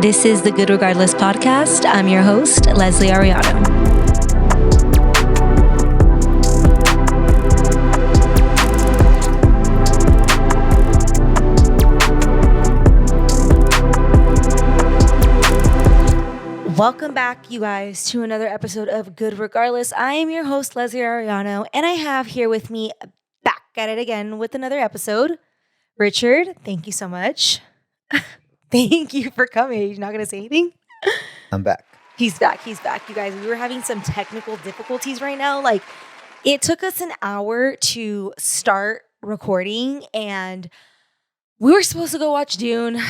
This is the Good Regardless podcast. I'm your host, Leslie Ariano. Welcome back, you guys, to another episode of Good Regardless. I am your host, Leslie Ariano, and I have here with me, back at it again with another episode, Richard. Thank you so much. Thank you for coming. You're not going to say anything? I'm back. He's back. You guys, we were having some technical difficulties right now. Like, it took us an hour to start recording, and we were supposed to go watch Dune.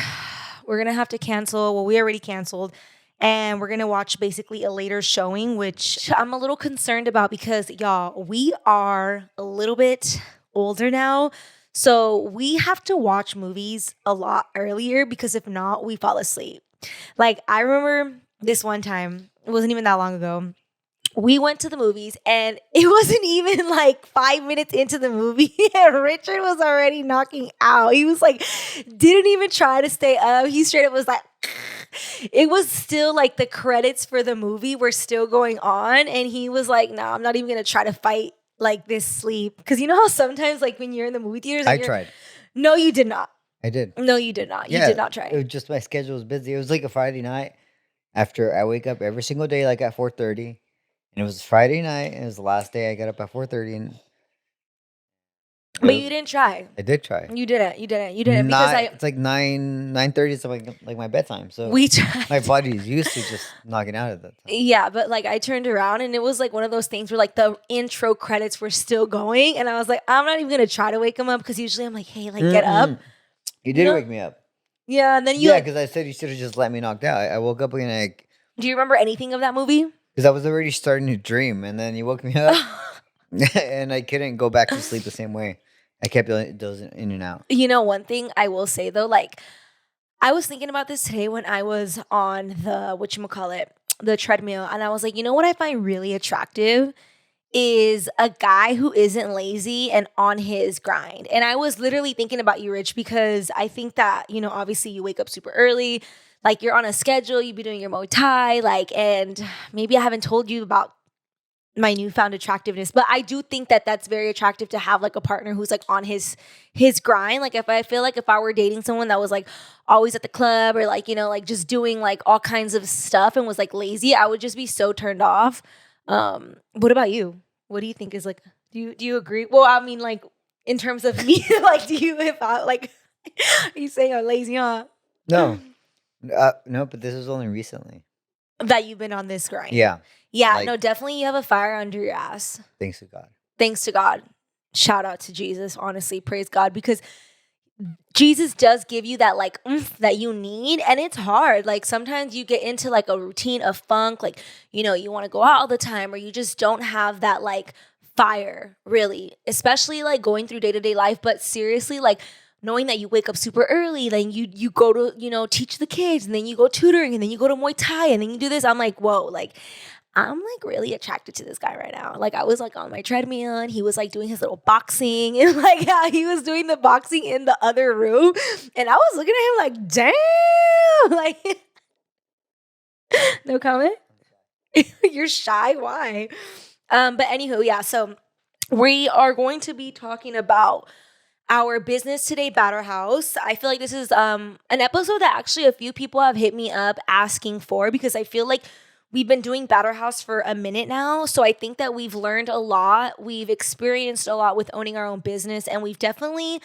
We're going to have to cancel. Well, we already canceled. And we're going to watch basically a later showing, which I'm a little concerned about because, y'all, we are a little bit older now. So we have to watch movies a lot earlier because if not, we fall asleep. Like, I remember this one time, it wasn't even that long ago. We went to the movies and it wasn't even like 5 minutes into the movie and Richard was already knocking out. He was like, didn't even try to stay up. He straight up was like, it was still like the credits for the movie were still going on. And he was like, no, I'm not even going to try to fight like this sleep. Because you know how sometimes like when you're in the movie theaters. I tried. No, you did not. I did. No, you did not. You did not try. It was just my schedule was busy. It was like a Friday night after I wake up every single day like at 4:30. And it was Friday night and it was the last day I got up at 4:30 and but you didn't try. I did try. You didn't because it's like 9:30 is like my bedtime. So we tried. My body's used to just knocking out at that time. Yeah, but like I turned around and it was like one of those things where like the intro credits were still going and I was like, I'm not even gonna try to wake him up because usually I'm like, hey, like get up. You did wake me up. Yeah, and then because I said you should have just let me knocked out. I woke up and like. Do you remember anything of that movie? Because I was already starting to dream, and then you woke me up, and I couldn't go back to sleep the same way. I kept dozing in and out. You know, one thing I will say though, like I was thinking about this today when I was on the the treadmill, and I was like, you know what I find really attractive is a guy who isn't lazy and on his grind. And I was literally thinking about you, Rich, because I think that, you know, obviously you wake up super early, like you're on a schedule, you be doing your Muay Thai, like, and maybe I haven't told you about my newfound attractiveness, but I do think that that's very attractive to have like a partner who's like on his grind. Like if I feel like if I were dating someone that was like always at the club or like, you know, like just doing like all kinds of stuff and was like lazy, I would just be so turned off. What about you? What do you think is like, do you agree? Well, I mean, like in terms of me, like, are you saying I'm lazy, huh? No, but this was only recently that you've been on this grind. Yeah. Like, no, definitely you have a fire under your ass. Thanks to God. Thanks to God. Shout out to Jesus, honestly, praise God, because Jesus does give you that like oomph that you need, and it's hard. Like sometimes you get into like a routine of funk, like, you know, you want to go out all the time or you just don't have that like fire really, especially like going through day-to-day life. But seriously, like knowing that you wake up super early, then you go to, you know, teach the kids, and then you go tutoring, and then you go to Muay Thai, and then you do this. I'm like, whoa, like I'm like really attracted to this guy right now. Like I was like on my treadmill and he was like doing his little boxing and like how he was doing the boxing in the other room. And I was looking at him like, damn, like no comment. You're shy. Why? But anywho, yeah. So we are going to be talking about our business today, Batter House. I feel like this is an episode that actually a few people have hit me up asking for because I feel like we've been doing Batter House for a minute now, so I think that we've learned a lot. We've experienced a lot with owning our own business, and we've definitely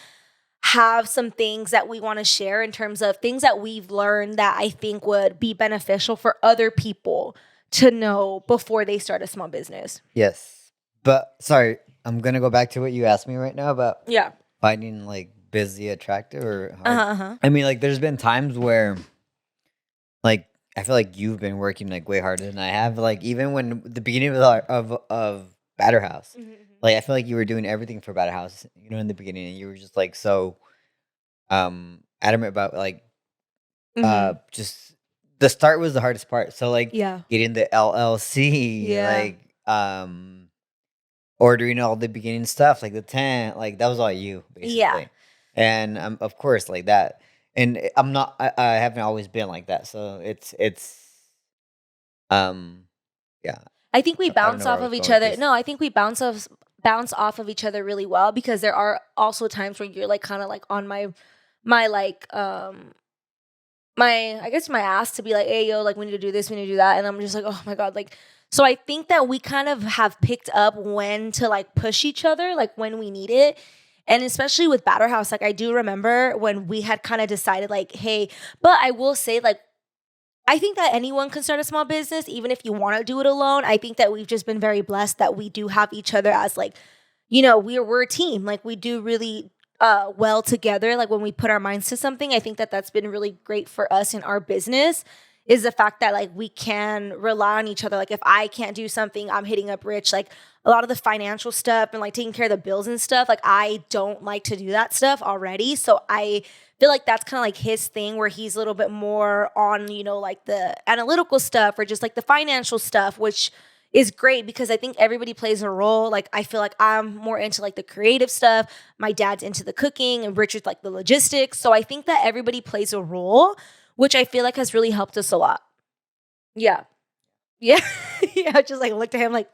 have some things that we want to share in terms of things that we've learned that I think would be beneficial for other people to know before they start a small business. Yes. But, sorry, I'm going to go back to what you asked me right now about finding, like, busy attractive or hard. I mean, like, there's been times where, like, I feel like you've been working like way harder than I have. Like even when the beginning of Batter House, like I feel like you were doing everything for Batter House, you know, in the beginning, and you were just like so adamant about like just the start was the hardest part. So like getting the LLC, like ordering all the beginning stuff, like the tent, like that was all you basically. Yeah. And of course like that. and I'm not. I haven't always been like that. So it's yeah. I think we bounce off of each other. No, I think we bounce off of each other really well, because there are also times where you're like kind of like on my like my, I guess, my ass to be like, hey yo, like we need to do this, we need to do that, and I'm just like, oh my god, like. So I think that we kind of have picked up when to like push each other, like when we need it. And especially with Batter House, like I do remember when we had kind of decided like, hey, but I will say like, I think that anyone can start a small business, even if you want to do it alone. I think that we've just been very blessed that we do have each other as like, we're a team. Like we do really well together. Like when we put our minds to something, I think that that's been really great for us in our business, is the fact that like we can rely on each other. Like if I can't do something, I'm hitting up Rich. Like a lot of the financial stuff and like taking care of the bills and stuff, like I don't like to do that stuff already. So I feel like that's kind of like his thing, where he's a little bit more on, like the analytical stuff or just like the financial stuff, which is great because I think everybody plays a role. Like I feel like I'm more into like the creative stuff. My dad's into the cooking and Richard's like the logistics. So I think that everybody plays a role, which I feel like has really helped us a lot. Yeah. Yeah. Yeah. I just like looked at him like,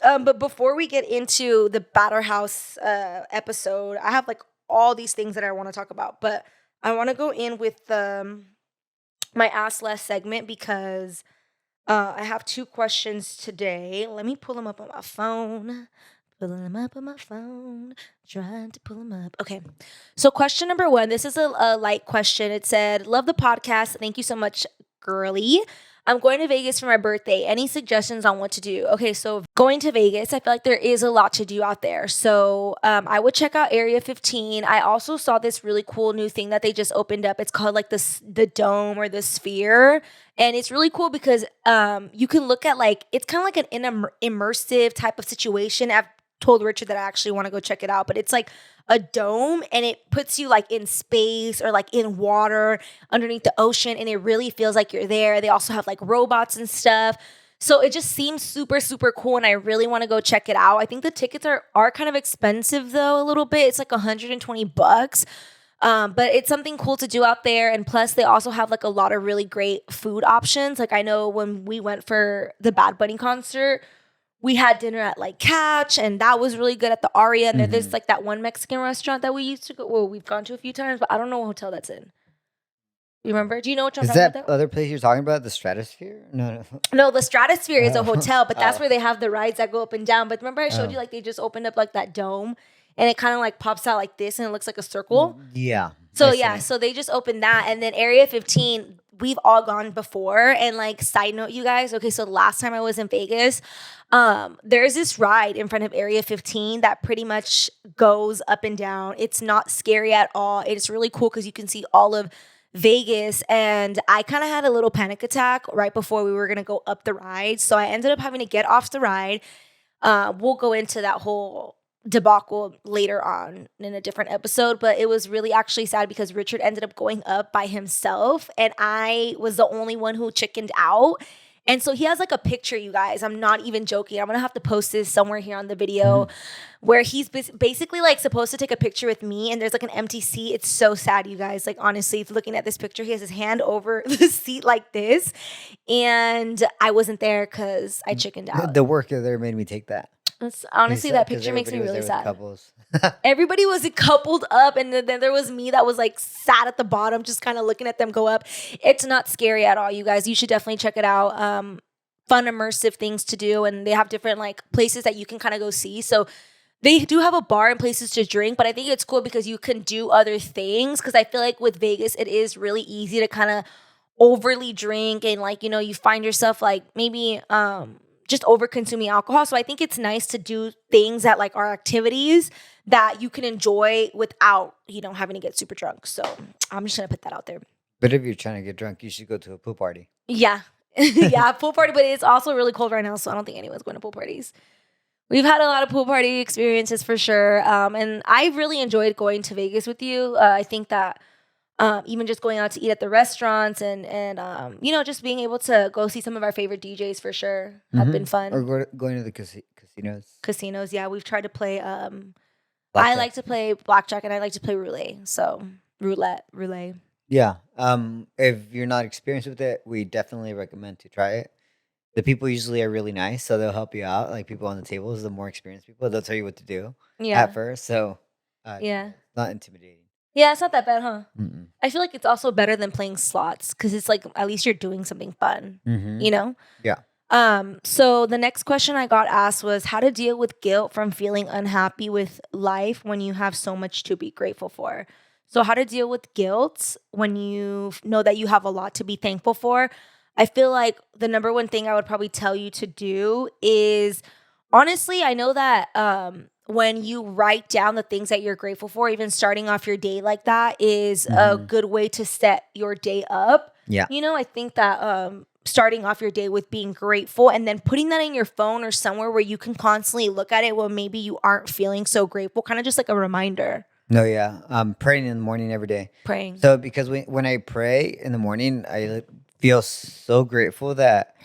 but before we get into the Batter House episode, I have like all these things that I want to talk about, but I want to go in with my Ask Less segment because I have 2 questions today. Let me pull them up on my phone. Pulling them up on my phone. Trying to pull them up. Okay. So question number 1. This is a light question. It said, love the podcast. Thank you so much, girly. I'm going to Vegas for my birthday. Any suggestions on what to do? Okay, so going to Vegas, I feel like there is a lot to do out there. So I would check out Area 15. I also saw this really cool new thing that they just opened up. It's called like the Dome or the Sphere. And it's really cool because you can look at like, it's kind of like an immersive type of situation. I've told Richard that I actually want to go check it out, but it's like a dome and it puts you like in space or like in water underneath the ocean, and it really feels like you're there. They also have like robots and stuff. So it just seems super, super cool, and I really want to go check it out. I think the tickets are kind of expensive though, a little bit. It's like $120. But it's something cool to do out there. And plus they also have like a lot of really great food options. Like I know when we went for the Bad Bunny concert, we had dinner at like Catch, and that was really good at the Aria. And there's like that one Mexican restaurant that we used to go. Well, we've gone to a few times, but I don't know what hotel that's in. You remember? Do you know what I'm talking about? Is that other place you're talking about, the Stratosphere? No. No, the Stratosphere is a hotel, but that's where they have the rides that go up and down. But remember I showed you like they just opened up like that dome, and it kind of like pops out like this, and it looks like a circle. Yeah. So yeah, so they just opened that, and then Area 15. We've all gone before. And like side note, you guys, okay, so last time I was in Vegas, there's this ride in front of Area 15 that pretty much goes up and down. It's not scary at all. It's really cool because you can see all of Vegas. And I kind of had a little panic attack right before we were going to go up the ride. So I ended up having to get off the ride. We'll go into that whole debacle later on in a different episode, but it was really actually sad because Richard ended up going up by himself and I was the only one who chickened out. And so he has like a picture, you guys. I'm not even joking. I'm gonna have to post this somewhere here on the video where he's basically like supposed to take a picture with me, and there's like an empty seat. It's so sad, you guys. Like honestly, looking at this picture, he has his hand over the seat like this, and I wasn't there because I chickened out. The worker there made me take that. Honestly, that picture makes me really sad. Everybody was coupled up, and then there was me that was like sat at the bottom, just kind of looking at them go up. It's not scary at all, you guys. You should definitely check it out. Fun, immersive things to do, and they have different like places that you can kind of go see. So they do have a bar and places to drink, but I think it's cool because you can do other things. Because I feel like with Vegas, it is really easy to kind of overly drink, and like you find yourself like maybe just over consuming alcohol. So I think it's nice to do things that like are activities that you can enjoy without, having to get super drunk. So I'm just going to put that out there. But if you're trying to get drunk, you should go to a pool party. Yeah. Yeah, pool party. But it's also really cold right now, so I don't think anyone's going to pool parties. We've had a lot of pool party experiences for sure. And I really enjoyed going to Vegas with you. I think that even just going out to eat at the restaurants and just being able to go see some of our favorite DJs for sure have been fun. Or going to the casinos. Casinos, yeah. We've tried to play. I like to play blackjack and I like to play roulette. So relay. Yeah. If you're not experienced with it, we definitely recommend to try it. The people usually are really nice, so they'll help you out. Like people on the tables, the more experienced people, they'll tell you what to do at first. So, Yeah. it's not intimidating. Yeah, it's not that bad, huh? Mm-mm. I feel like it's also better than playing slots because it's like at least you're doing something fun, you know? Yeah. So the next question I got asked was how to deal with guilt from feeling unhappy with life when you have so much to be grateful for. So how to deal with guilt when you know that you have a lot to be thankful for. I feel like the number one thing I would probably tell you to do is honestly, I know that when you write down the things that you're grateful for, even starting off your day like that is a good way to set your day up. Yeah. You know, I think that starting off your day with being grateful and then putting that in your phone or somewhere where you can constantly look at it when maybe you aren't feeling so grateful, kind of just like a reminder. No, yeah. I'm praying in the morning every day. Praying. So because when I pray in the morning, I feel so grateful that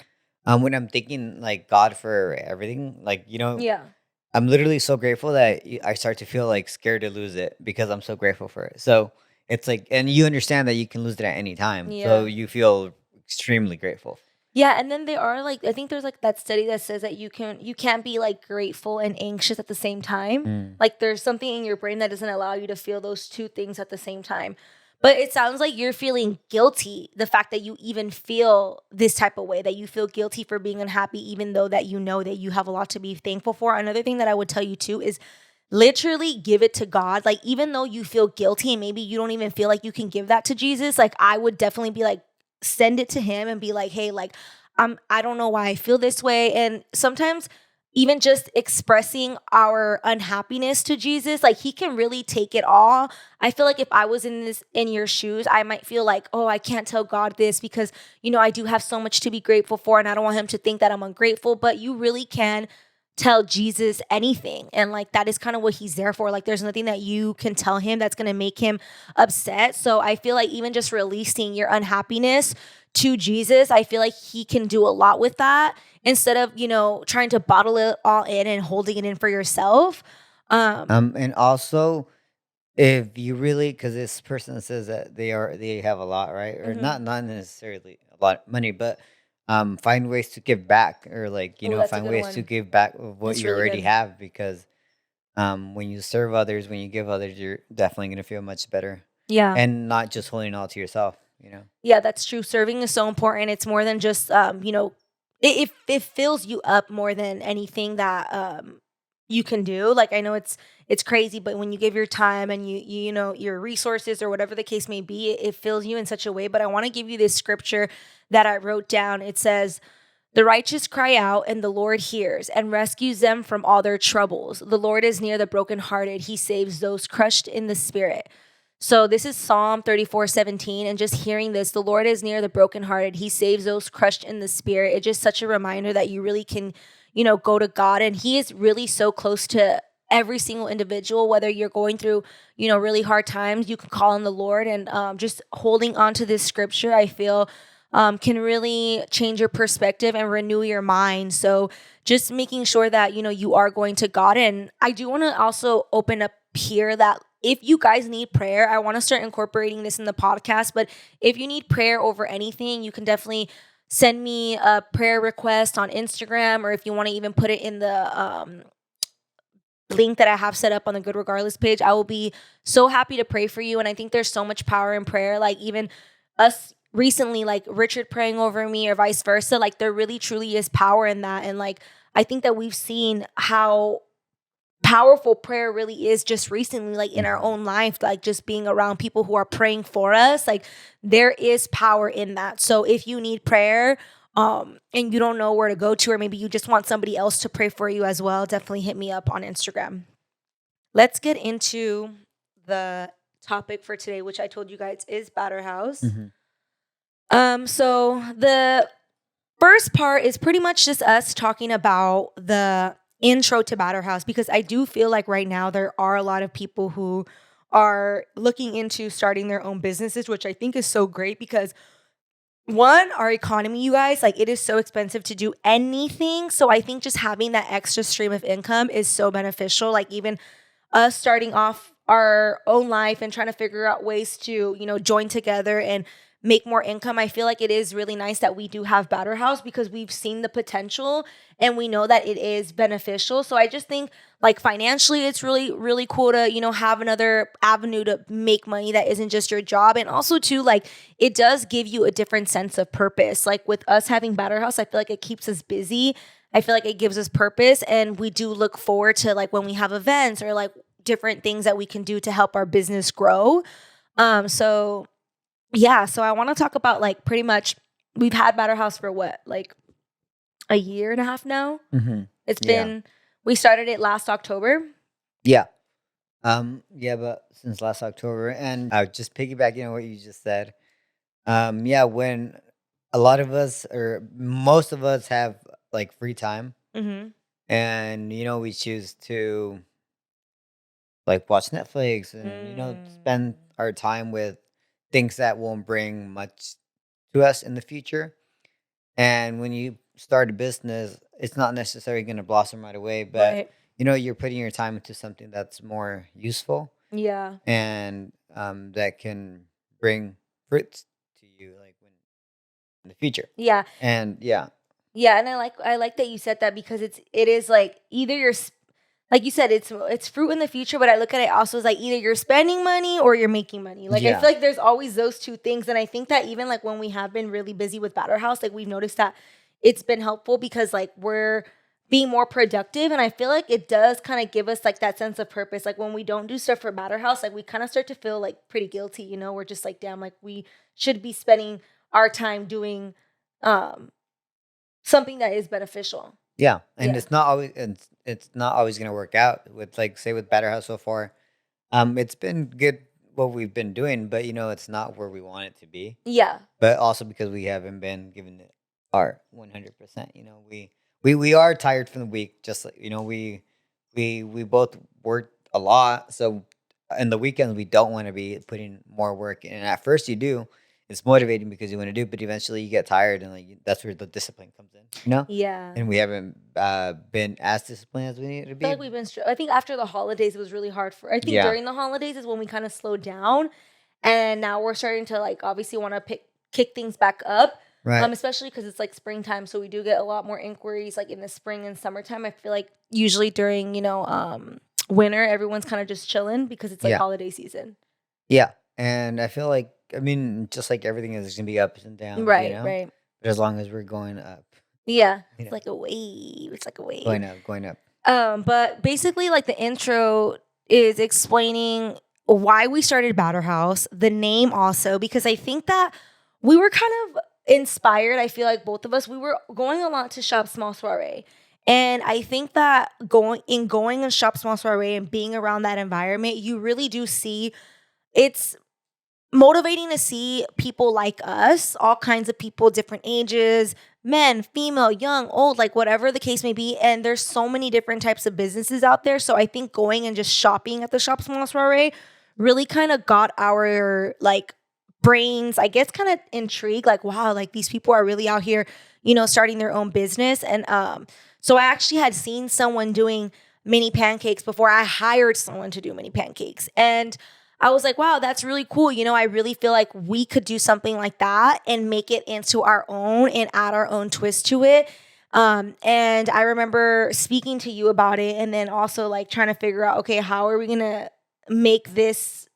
when I'm thanking like God for everything, like, Yeah. I'm literally so grateful that I start to feel like scared to lose it because I'm so grateful for it. So it's like, and you understand that you can lose it at any time. Yeah. So you feel extremely grateful. Yeah, and then they are like I think there's like that study that says that you can't be like grateful and anxious at the same time. Like there's something in your brain that doesn't allow you to feel those two things at the same time. But it sounds like you're feeling guilty, the fact that you even feel this type of way, that you feel guilty for being unhappy, even though that you know that you have a lot to be thankful for. Another thing that I would tell you too is literally give it to God. Like even though you feel guilty and maybe you don't even feel like you can give that to Jesus, like I would definitely be like, send it to him and be like, hey, like I don't know why I feel this way. And sometimes even just expressing our unhappiness to Jesus, like he can really take it all. I feel like if I was in your shoes, I might feel like, oh, I can't tell God this because, I do have so much to be grateful for and I don't want him to think that I'm ungrateful, but you really can tell Jesus anything. And like that is kind of what he's there for. Like there's nothing that you can tell him that's going to make him upset. So I feel like even just releasing your unhappiness to Jesus, I feel like he can do a lot with that instead of, trying to bottle it all in and holding it in for yourself. And also if you really, because this person says that they have a lot, right? Or not necessarily a lot of money, but find ways to give back or like, find ways to give back of what you already have because when you serve others, when you give others, you're definitely going to feel much better. Yeah. And not just holding it all to yourself, Yeah, that's true. Serving is so important. It's more than just, it fills you up more than anything that you can do. Like I know it's crazy, but when you give your time and you know your resources or whatever the case may be, it fills you in such a way. But I want to give you this scripture that I wrote down. It says, "The righteous cry out, and the Lord hears and rescues them from all their troubles. The Lord is near the brokenhearted. He saves those crushed in the spirit." So this is Psalm 34:17. And just hearing this, the Lord is near the brokenhearted. He saves those crushed in the spirit. It's just such a reminder that you really can, go to God. And he is really so close to every single individual, whether you're going through, really hard times, you can call on the Lord. And just holding on to this scripture, I feel can really change your perspective and renew your mind. So just making sure that, you are going to God. And I do want to also open up here that if you guys need prayer, I want to start incorporating this in the podcast. But if you need prayer over anything, you can definitely send me a prayer request on Instagram, or if you want to even put it in the link that I have set up on the Good Regardless page. I will be so happy to pray for you. And I think there's so much power in prayer. Like even us recently, like Richard praying over me or vice versa, like there really truly is power in that. And like I think that we've seen how powerful prayer really is just recently, like in our own life, like just being around people who are praying for us, like there is power in that. So if you need prayer and you don't know where to go to, or maybe you just want somebody else to pray for you as well, definitely hit me up on Instagram. Let's get into the topic for today, which I told you guys is Batter House. So the first part is pretty much just us talking about the intro to Batter House, because I do feel like right now there are a lot of people who are looking into starting their own businesses, which I think is so great because one, our economy, you guys, like it is so expensive to do anything. So I think just having that extra stream of income is so beneficial. Like even us starting off our own life and trying to figure out ways to, join together and make more income, I feel like it is really nice that we do have Batter House because we've seen the potential and we know that it is beneficial. So I just think like financially, it's really, really cool to, have another avenue to make money that isn't just your job. And also too, like it does give you a different sense of purpose. Like with us having Batter House, I feel like it keeps us busy. I feel like it gives us purpose, and we do look forward to like when we have events or like different things that we can do to help our business grow. So I want to talk about like pretty much we've had Batter House for what, like a year and a half now. Mm-hmm. It's been, we started it last October. Yeah. But since last October, and I would just piggybacking on what you just said. When a lot of us or most of us have like free time, and we choose to like watch Netflix and spend our time with things that won't bring much to us in the future. And when you start a business, it's not necessarily going to blossom right away, but you're putting your time into something that's more useful. Yeah. And that can bring fruits to you like in the future. Yeah. And yeah, and I like that you said that because it is like either you're like you said, it's fruit in the future, but I look at it also as like either you're spending money or you're making money. Like I feel like there's always those two things. And I think that even like when we have been really busy with Batter House, like we've noticed that it's been helpful because like we're being more productive. And I feel like it does kind of give us like that sense of purpose. Like when we don't do stuff for Batter House, like we kind of start to feel like pretty guilty, we're just like, damn, like we should be spending our time doing something that is beneficial. Yeah, and it's not always going to work out with like say with Batter House so far. It's been good what we've been doing, but it's not where we want it to be. Yeah. But also because we haven't been giving it our 100%. We are tired from the week. Just like we both worked a lot, so in the weekends we don't want to be putting more work in. And at first you do. It's motivating because you want to do it, but eventually you get tired, and like that's where the discipline comes in. Yeah. And we haven't been as disciplined as we need to be. I feel like we've been. I think after the holidays, it was really hard for. I think during the holidays is when we kind of slowed down, and now we're starting to like obviously want to kick things back up. Right. Especially because it's like springtime, so we do get a lot more inquiries like in the spring and summertime. I feel like usually during winter, everyone's kind of just chilling because it's like holiday season. Yeah, and I feel like. I mean, just like everything is going to be ups and downs, right? But as long as we're going up, it's like a wave. It's like a wave going up. But basically, like the intro is explaining why we started Batter House, the name also, because I think that we were kind of inspired. I feel like both of us, we were going a lot to Shop Small Soiree. And I think that going and Shop Small Soiree and being around that environment, you really do see it's motivating to see people like us, all kinds of people, different ages, men, female, young, old, like whatever the case may be. And there's so many different types of businesses out there. So I think going and just shopping at the Shop Small Soiree really kind of got our like brains, I guess, kind of intrigued. Like, wow, like these people are really out here, starting their own business. And so I actually had seen someone doing mini pancakes before I hired someone to do mini pancakes. And I was like, wow, that's really cool. I really feel like we could do something like that and make it into our own and add our own twist to it. And I remember speaking to you about it and then also like trying to figure out, okay, how are we going to make this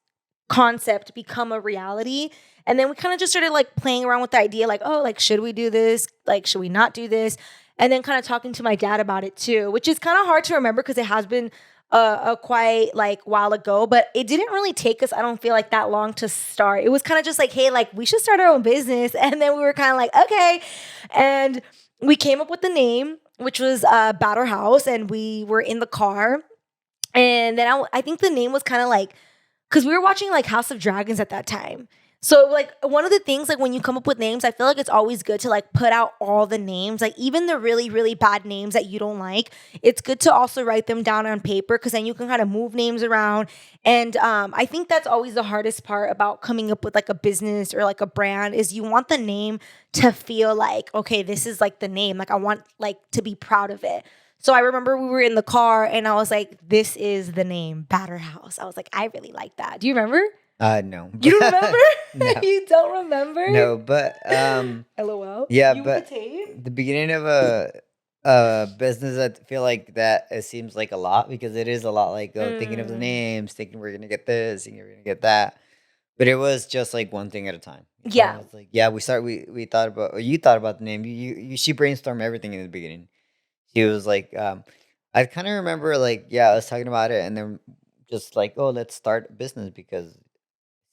concept become a reality? And then we kind of just started like playing around with the idea, like, oh, like, should we do this? Like, should we not do this? And then kind of talking to my dad about it too, which is kind of hard to remember because it has been a quite like while ago, but it didn't really take us, I don't feel like that long to start. It was kind of just like, hey, like we should start our own business. And then we were kind of like, okay. And we came up with the name, which was Batter House. And we were in the car. And then I think the name was kind of like, because we were watching like House of Dragons at that time. So like one of the things, like when you come up with names, I feel like it's always good to like put out all the names, like even the really, really bad names that you don't like. It's good to also write them down on paper because then you can kind of move names around. And I think that's always the hardest part about coming up with like a business or like a brand is you want the name to feel like, okay, this is like the name. Like I want like to be proud of it. So I remember we were in the car and I was like, this is the name, Batter House. I was like, I really like that. Do you remember? No. You don't remember? No. You don't remember? No, but LOL. yeah, You but the beginning of a business, I feel like that it seems like a lot because it is a lot like thinking of the names, thinking we're gonna get this, thinking we're gonna get that. But it was just like one thing at a time. Yeah. It's like we thought about, or you thought about the name. She brainstormed everything in the beginning. She was like, I kind of remember like, yeah, I was talking about it, and then just like, oh, let's start a business because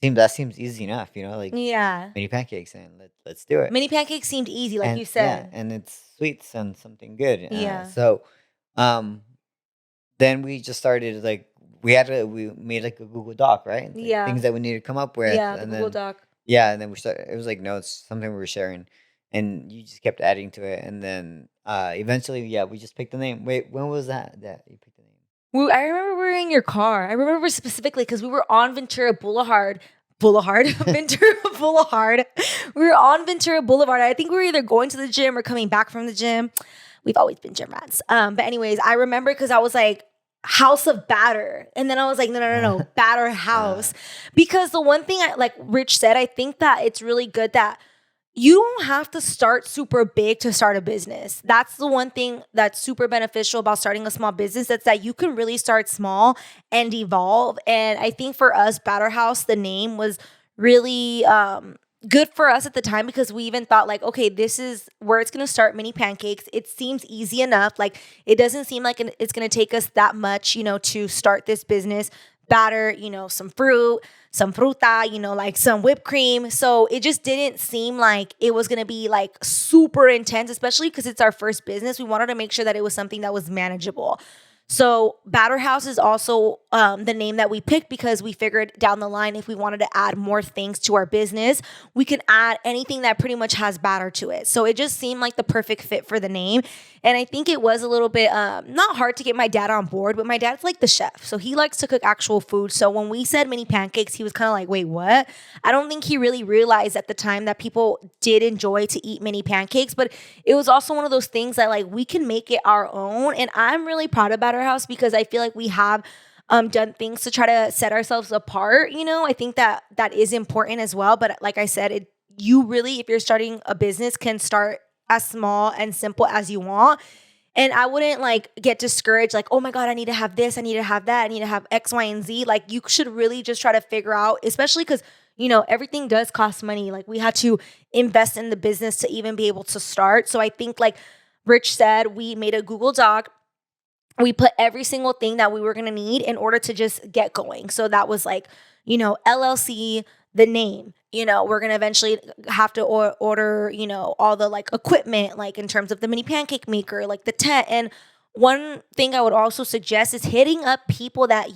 that seems easy enough, like Yeah. mini pancakes, and let's do it. Mini pancakes seemed easy, like you Yeah, said. and it's sweets and something good. Yeah. So, um, then we just started like we made like a Google Doc, right? Like, Yeah. things that we needed to come up with. Yeah, the and Google then Doc. yeah, and then we started. It was like notes, something we were sharing, and you just kept adding to it, and then eventually, yeah, we just picked the name. Wait, when was that you picked the name? Well, I remember we were in your car. I remember specifically because we were on Ventura Boulevard. Ventura Boulevard. We were on Ventura Boulevard. I think we were either going to the gym or coming back from the gym. We've always been gym rats. But anyways, I remember because I was like, House of Batter. And then I was like, no, Batter House. Because the one thing like Rich said, I think that it's really good that you don't have to start super big to start a business. That's the one thing that's super beneficial about starting a small business. That's that you can really start small and evolve. And I think for us, Batter House, the name was really good for us at the time because we even thought like, okay, this is where it's going to start, mini pancakes. It seems easy enough. Like it doesn't seem like it's going to take us that much, to start this business. Batter, some fruit, some fruta, like some whipped cream. So it just didn't seem like it was going to be like super intense, especially because it's our first business. We wanted to make sure that it was something that was manageable. So Batter House is also the name that we picked because we figured down the line if we wanted to add more things to our business, we could add anything that pretty much has batter to it. So it just seemed like the perfect fit for the name. And I think it was a little bit not hard to get my dad on board, but my dad's like the chef. So he likes to cook actual food. So when we said mini pancakes, he was kind of like, wait, what? I don't think he really realized at the time that people did enjoy to eat mini pancakes, but it was also one of those things that like we can make it our own. And I'm really proud of Batter House because I feel like we have done things to try to set ourselves apart. I think that is important as well. But like I said, you really, if you're starting a business, can start as small and simple as you want. And I wouldn't like get discouraged, like, oh my God, I need to have this, I need to have that, I need to have X, Y, and Z. Like you should really just try to figure out, especially because, everything does cost money. Like we had to invest in the business to even be able to start. So I think like Rich said, we made a Google Doc. We put every single thing that we were going to need in order to just get going. So that was like, LLC, the name, we're going to eventually have to order, all the like equipment, like in terms of the mini pancake maker, like the tent. And one thing I would also suggest is hitting up people that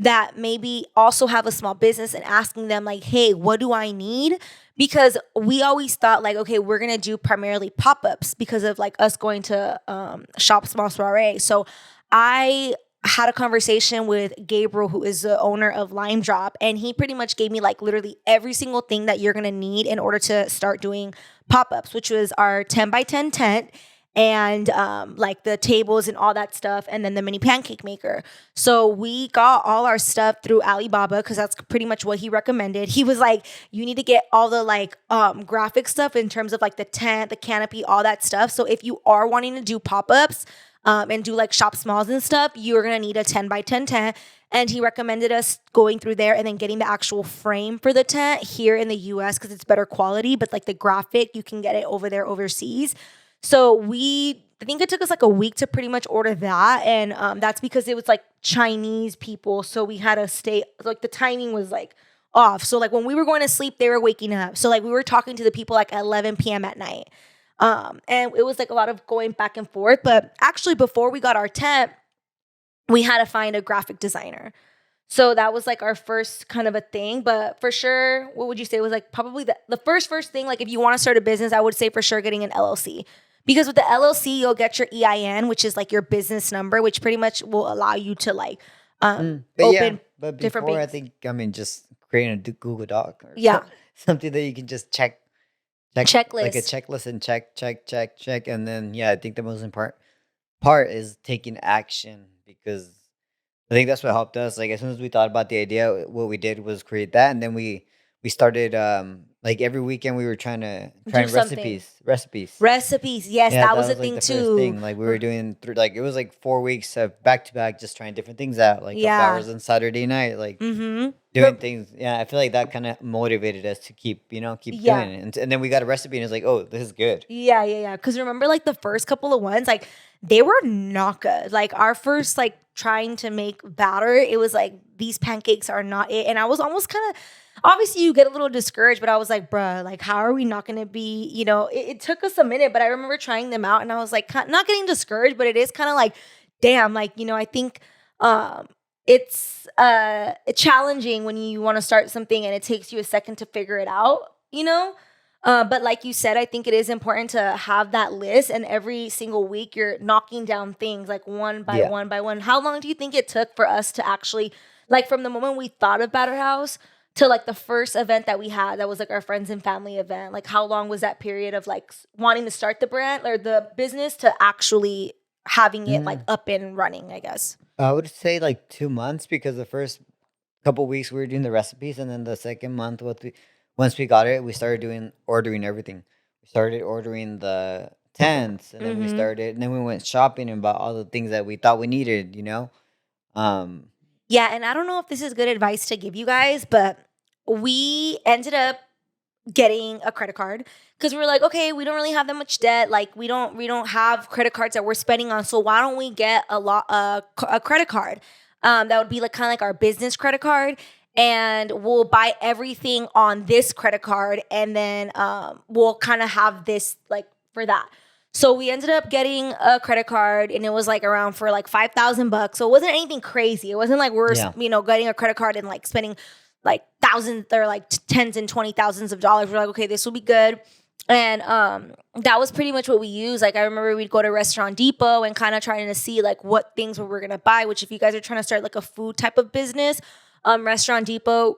that maybe also have a small business and asking them like, hey, what do I need? Because we always thought like, okay, we're going to do primarily pop-ups because of like us going to Shop Small Soiree. So I had a conversation with Gabriel, who is the owner of Lime Drop, and he pretty much gave me like literally every single thing that you're going to need in order to start doing pop-ups, which was our 10 by 10 tent and like the tables and all that stuff, and then the mini pancake maker. So we got all our stuff through Alibaba because that's pretty much what he recommended. He was like, you need to get all the like graphic stuff in terms of like the tent, the canopy, all that stuff. So if you are wanting to do pop-ups and do like shop smalls and stuff, you're going to need a 10 by 10 tent. And he recommended us going through there and then getting the actual frame for the tent here in the US because it's better quality. But like the graphic, you can get it over there overseas. So I think it took us like a week to pretty much order that. And that's because it was like Chinese people. So we had to stay, like the timing was like off. So like when we were going to sleep, they were waking up. So like we were talking to the people like at 11 p.m. at night. And it was like a lot of going back and forth. But actually before we got our tent, we had to find a graphic designer. So that was like our first kind of a thing. But for sure, what would you say was like probably the first thing? Like if you want to start a business, I would say for sure getting an LLC. Because with the LLC, you'll get your EIN, which is like your business number, which pretty much will allow you to like open but different before, banks. I think, just creating a Google Doc or something that you can just check checklist. Like a checklist and check. And then, I think the most important part is taking action, because I think that's what helped us. Like as soon as we thought about the idea, what we did was create that, and then we started like every weekend we were trying recipes. Recipes, yes, Yeah, that that was a was like thing the first too. thing. Like we were doing through, like it was like 4 weeks of back to back, just trying different things out, like couple Yeah. hours on Saturday night, like Mm-hmm. doing things. Yeah, I feel like that kind of motivated us to keep doing Yeah. it. And then we got a recipe, and it's like, oh, this is good. Yeah. Because remember, like the first couple of ones, like they were not good. Like our first, like trying to make batter, it was like these pancakes are not it. And I was almost kind of, obviously, you get a little discouraged, but I was like, bruh, like how are we not going to be? It took us a minute, but I remember trying them out, and I was like, not getting discouraged, but it is kind of like, damn, like I think it's challenging when you want to start something and it takes you a second to figure it out. But like you said, I think it is important to have that list, and every single week you're knocking down things like one by Yeah. one by one. How long do you think it took for us to actually, like from the moment we thought of Batter House to like the first event that we had, that was like our friends and family event? Like how long was that period of like wanting to start the brand or the business to actually having it like up and running, I guess? I would say like 2 months, because the first couple weeks we were doing the recipes, and then the second month, once we got it, we started ordering everything. We started ordering the tents, and then and then we went shopping and bought all the things that we thought we needed. Yeah, and I don't know if this is good advice to give you guys, but we ended up getting a credit card because we were like, okay, we don't really have that much debt. Like we don't have credit cards that we're spending on, so why don't we get a credit card? That would be like kind of like our business credit card, and we'll buy everything on this credit card, and then we'll kind of have this like for that. So we ended up getting a credit card, and it was like around for like $5,000. So it wasn't anything crazy. It wasn't like we're getting a credit card and like spending like thousands or like tens and 20,000s of dollars. We're like, okay, this will be good. And that was pretty much what we used. Like I remember we'd go to Restaurant Depot and kind of trying to see like what things we were gonna buy. Which if you guys are trying to start like a food type of business, Restaurant Depot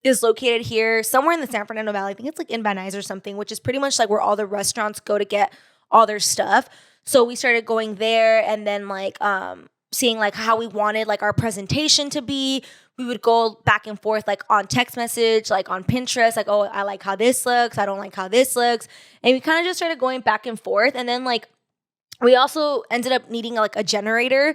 is located here somewhere in the San Fernando Valley. I think it's like in Van Nuys or something, which is pretty much like where all the restaurants go to get all their stuff. So we started going there, and then like seeing like how we wanted like our presentation to be. We would go back and forth like on text message, like on Pinterest, like, oh, I like how this looks, I don't like how this looks. And we kind of just started going back and forth. And then like we also ended up needing like a generator.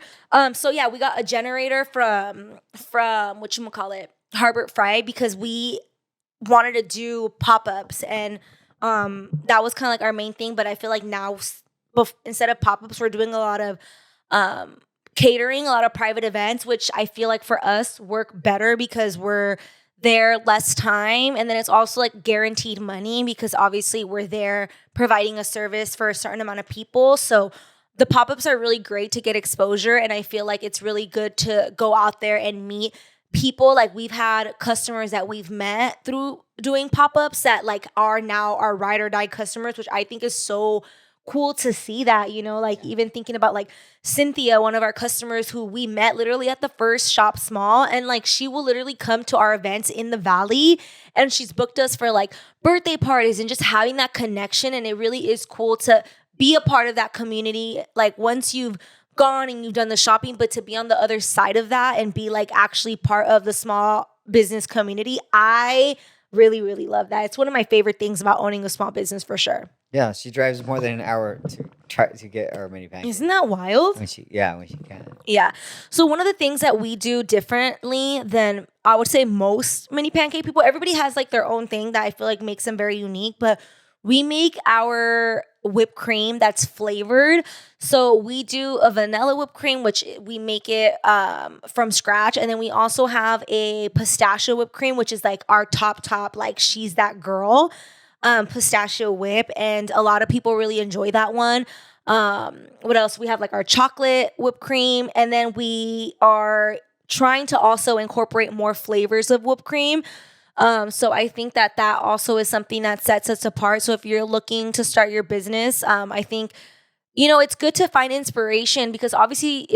So yeah, we got a generator from whatchamacallit, Harbert Fry, because we wanted to do pop-ups, and that was kind of like our main thing. But I feel like now instead of pop-ups, we're doing a lot of catering, a lot of private events, which I feel like for us work better because we're there less time, and then it's also like guaranteed money because obviously we're there providing a service for a certain amount of people. So the pop-ups are really great to get exposure, and I feel like it's really good to go out there and meet people. Like we've had customers that we've met through doing pop-ups that like are now our ride or die customers, which I think is so cool to see that, like even thinking about like Cynthia, one of our customers who we met literally at the first Shop Small, and like she will literally come to our events in the Valley, and she's booked us for like birthday parties and just having that connection. And it really is cool to be a part of that community. Like once you've gone and you've done the shopping, but to be on the other side of that and be like actually part of the small business community, I really, really love that. It's one of my favorite things about owning a small business for sure. Yeah, she drives more than an hour to try to get our mini pancakes. Isn't that wild? When she can. Yeah. So one of the things that we do differently than I would say most mini pancake people, everybody has like their own thing that I feel like makes them very unique, but we make our whipped cream that's flavored. So we do a vanilla whipped cream, which we make it from scratch. And then we also have a pistachio whipped cream, which is like our top, like she's that girl, pistachio whip. And a lot of people really enjoy that one. What else? We have like our chocolate whipped cream. And then we are trying to also incorporate more flavors of whipped cream. So I think that also is something that sets us apart. So if you're looking to start your business, I think, it's good to find inspiration because obviously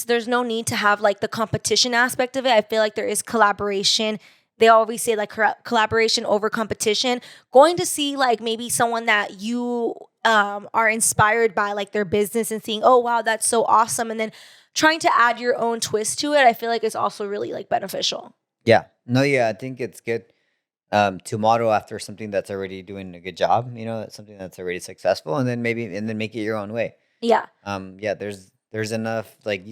there's no need to have like the competition aspect of it. I feel like there is collaboration. They always say like collaboration over competition. Going to see like maybe someone that you are inspired by like their business and seeing, oh wow, that's so awesome, and then trying to add your own twist to it, I feel like it's also really like beneficial. Yeah. No, yeah, I think it's good to model after something that's already doing a good job, something that's already successful, and then make it your own way. Yeah. Yeah, there's enough, like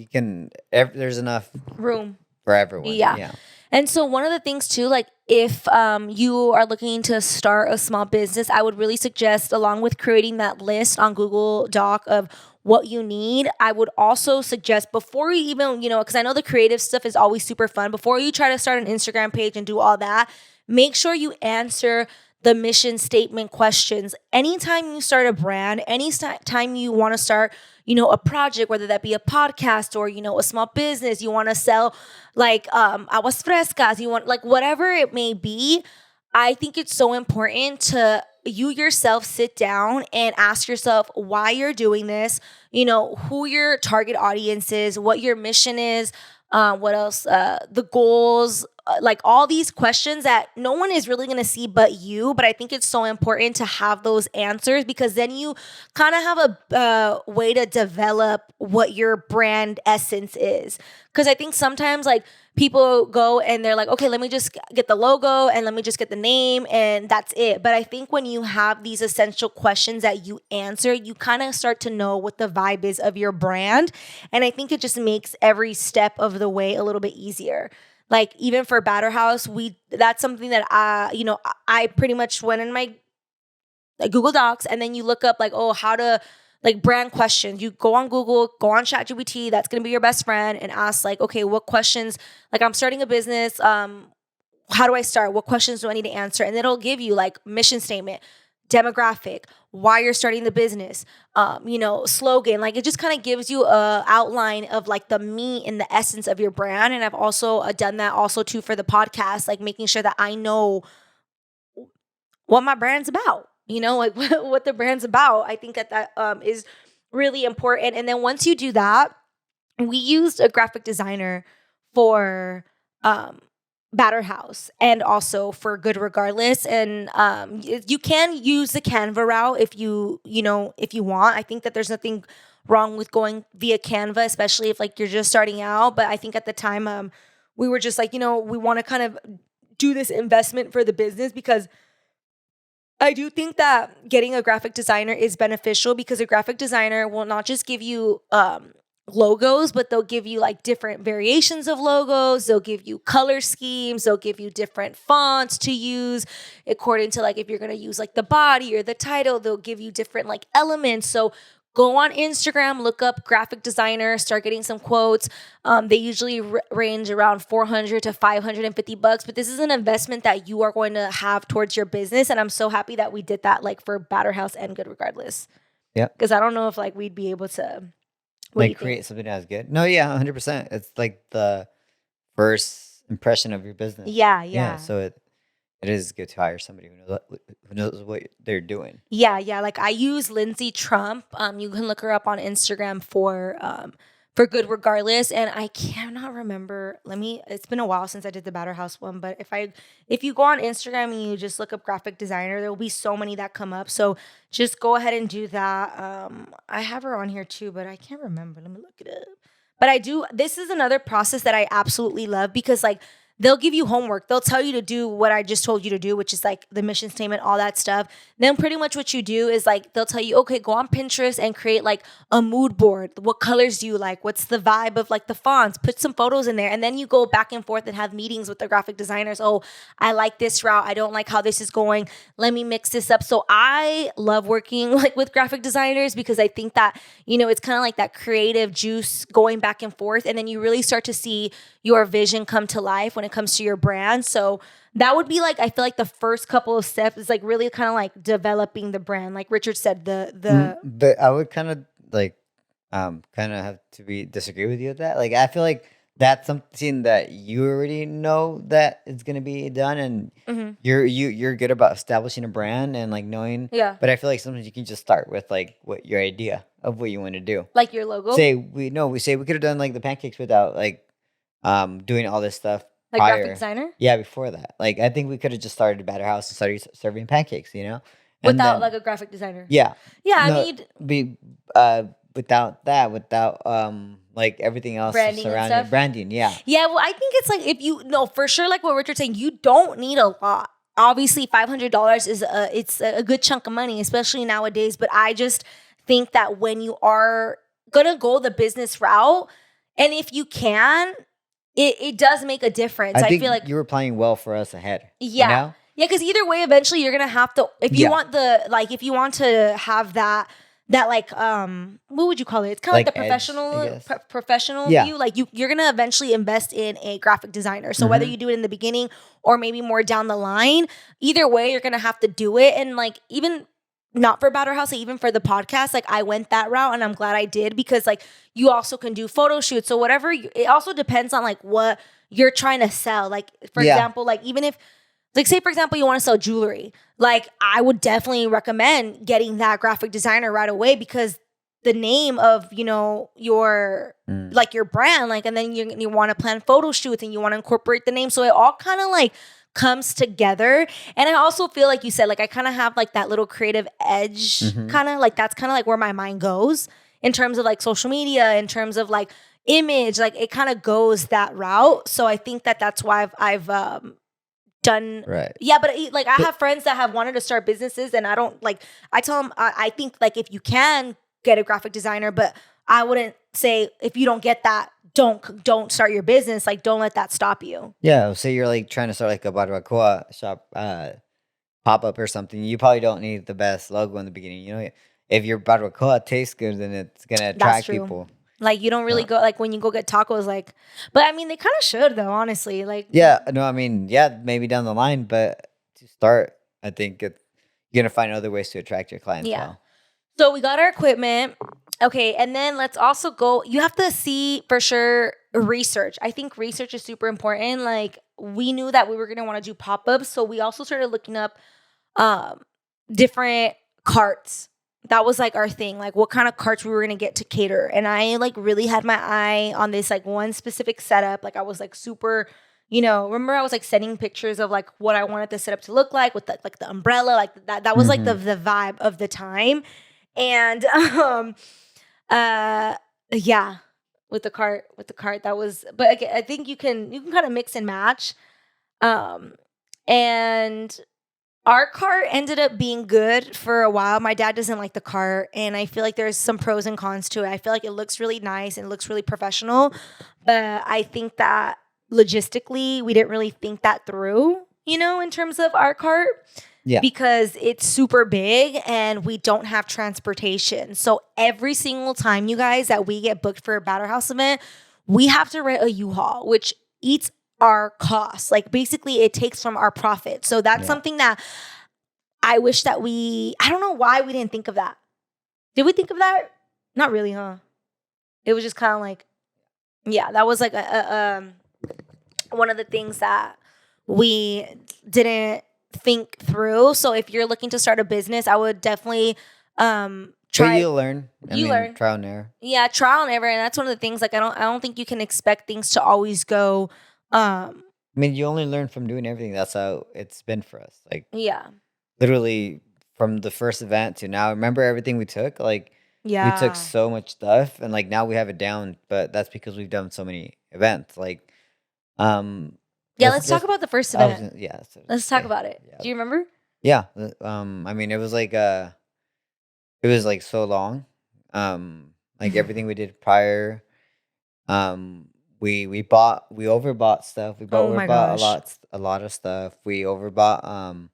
there's enough room for everyone. Yeah. Yeah. And so one of the things too, like if you are looking to start a small business, I would really suggest, along with creating that list on Google Doc of what you need, I would also suggest before you even, because I know the creative stuff is always super fun. Before you try to start an Instagram page and do all that, make sure you answer the mission statement questions. Anytime you start a brand, anytime you want to start, a project, whether that be a podcast or, a small business, you want to sell like aguas frescas, you want like whatever it may be, I think it's so important to you yourself sit down and ask yourself why you're doing this, who your target audience is, what your mission is, what else, the goals, like all these questions that no one is really going to see but you. But I think it's so important to have those answers, because then you kind of have a way to develop what your brand essence is. Because I think sometimes like people go and they're like, okay, let me just get the logo and let me just get the name and that's it. But I think when you have these essential questions that you answer, you kind of start to know what the vibe is of your brand. And I think it just makes every step of the way a little bit easier. Like even for Batter House, that's something that I pretty much went in my Google Docs, and then you look up like, oh, how to like brand questions. You go on Google, go on ChatGPT, that's gonna be your best friend, and ask like, okay, what questions, like I'm starting a business, how do I start? What questions do I need to answer? And it'll give you like mission statement, demographic, why you're starting the business, slogan. Like it just kind of gives you a outline of like the meat and the essence of your brand. And I've also done that also too for the podcast, like making sure that I know what my brand's about, like what the brand's about. I think that is really important. And then once you do that, we used a graphic designer for Batter House and also for Good Regardless. And you can use the Canva route if you want. I think that there's nothing wrong with going via Canva, especially if like you're just starting out. But I think at the time we were just like, we want to kind of do this investment for the business, because I do think that getting a graphic designer is beneficial, because a graphic designer will not just give you logos, but they'll give you like different variations of logos. They'll give you color schemes. They'll give you different fonts to use according to like if you're going to use like the body or the title, they'll give you different like elements. So go on Instagram, look up graphic designer, start getting some quotes. They usually range around $400 to $550, but this is an investment that you are going to have towards your business. And I'm so happy that we did that like for Batter House and Good Regardless. Yeah. Because I don't know if like we'd be able to like create something that's good. No, yeah, 100%. It's like the first impression of your business. Yeah. So it is good to hire somebody who knows what they're doing. Yeah. Like I use Lindsay Trump. You can look her up on Instagram for Good Regardless, and I cannot remember. It's been a while since I did the Batter House one, but if you go on Instagram and you just look up graphic designer, there will be so many that come up. So just go ahead and do that. I have her on here too, but I can't remember. Let me look it up. But this is another process that I absolutely love, because like they'll give you homework. They'll tell you to do what I just told you to do, which is like the mission statement, all that stuff. Then pretty much what you do is like, they'll tell you, okay, go on Pinterest and create like a mood board. What colors do you like? What's the vibe of like the fonts? Put some photos in there. And then you go back and forth and have meetings with the graphic designers. Oh, I like this route. I don't like how this is going. Let me mix this up. So I love working like with graphic designers, because I think that, it's kind of like that creative juice going back and forth. And then you really start to see your vision come to life when it comes to your brand. So that would be like, I feel like the first couple of steps is like really kind of like developing the brand. Like Richard said, but I would kind of like kind of have to disagree with you with that. Like I feel like that's something that you already know that it's gonna be done, and you're good about establishing a brand and like knowing. Yeah. But I feel like sometimes you can just start with like what your idea of what you want to do. Like your logo. We could have done like the pancakes without like doing all this stuff. Like prior. graphic designer? Yeah, before that. Like I think we could have just started a Batter House and started serving pancakes, Without like a graphic designer. Yeah. Yeah, I mean, without that, without like everything else surrounding branding. Yeah. Yeah, well, I think it's like if you no, for sure, like what Richard's saying, you don't need a lot. Obviously, $500 is it's a good chunk of money, especially nowadays. But I just think that when you are gonna go the business route, and if you can, it does make a difference. I feel like you were playing well for us ahead. Yeah. You know? Yeah, because either way, eventually you're gonna have to. If you want if you want to have that like what would you call it? It's kind of like the professional professional view. Like you're gonna eventually invest in a graphic designer. So whether you do it in the beginning or maybe more down the line, either way, you're gonna have to do it. And like even not for Battle House, even for the podcast, like I went that route and I'm glad I did because like you also can do photo shoots. So whatever, it also depends on like what you're trying to sell. Like for example, like even if like say for example you want to sell jewelry, like I would definitely recommend getting that graphic designer right away because the name of your like your brand, like, and then you want to plan photo shoots and you want to incorporate the name, so it all kind of like comes together. And I also feel like you said, like I kind of have like that little creative edge, kind of like that's kind of like where my mind goes in terms of like social media, in terms of like image, like it kind of goes that route. So I think that that's why I've done yeah. But like I have friends that have wanted to start businesses and I don't like, I tell them I think like if you can get a graphic designer, but I wouldn't say if you don't get that, don't start your business. Like don't let that stop you. Yeah, say you're like trying to start like a barbacoa shop pop up or something. You probably don't need the best logo in the beginning. You know, if your barbacoa tastes good, then it's gonna attract people. Like you don't really go like when you go get tacos, like, but I mean they kind of should though, honestly. Like yeah, no, I mean maybe down the line, but to start, I think you're gonna find other ways to attract your clientele. Yeah. So we got our equipment, okay, and then let's also go. You have to see for sure research. I think research is super important. Like we knew that we were gonna want to do pop ups, so we also started looking up different carts. That was like our thing, like what kind of carts we were gonna get to cater. And I like really had my eye on this like one specific setup. Like I was like super, remember I was like sending pictures of like what I wanted the setup to look like with the umbrella, like that was like the vibe of the time. And yeah, with the cart that was, but again, I think you can kind of mix and match. And our cart ended up being good for a while. My dad doesn't like the cart, and I feel like there's some pros and cons to it. I feel like it looks really nice and it looks really professional, but I think that logistically, we didn't really think that through, in terms of our cart. Yeah. Because it's super big and we don't have transportation. So every single time, you guys, that we get booked for a Battle House event, we have to rent a U-Haul, which eats our costs. Like basically it takes from our profit. So that's something that I wish that I don't know why we didn't think of that. Did we think of that? Not really, huh? It was just kind of like, yeah, that was like one of the things that we didn't think through. So if you're looking to start a business, I would definitely try. You learn. I mean, trial and error. Yeah, trial and error, and that's one of the things. Like I don't think you can expect things to always go. I mean, you only learn from doing everything. That's how it's been for us. Like literally from the first event to now. Remember everything we took? Like we took so much stuff, and like now we have it down. But that's because we've done so many events. Like let's talk about the first event. Let's talk about it. Yeah. Do you remember? Yeah. I mean, it was like so long. Like everything we did prior. We overbought stuff. We overbought a lot of stuff. We overbought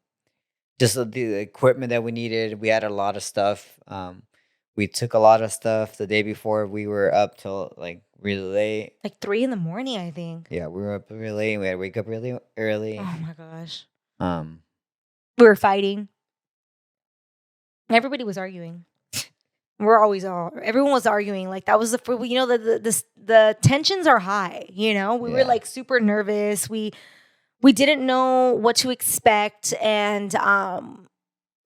just the equipment that we needed. We had a lot of stuff. We took a lot of stuff the day before. We were up till like really late. Like 3 a.m, I think. Yeah, we were up really late. We had to wake up really early. Oh my gosh. We were fighting. Everybody was arguing. Everyone was arguing. Like that was the tensions are high, we were like super nervous. We didn't know what to expect. And,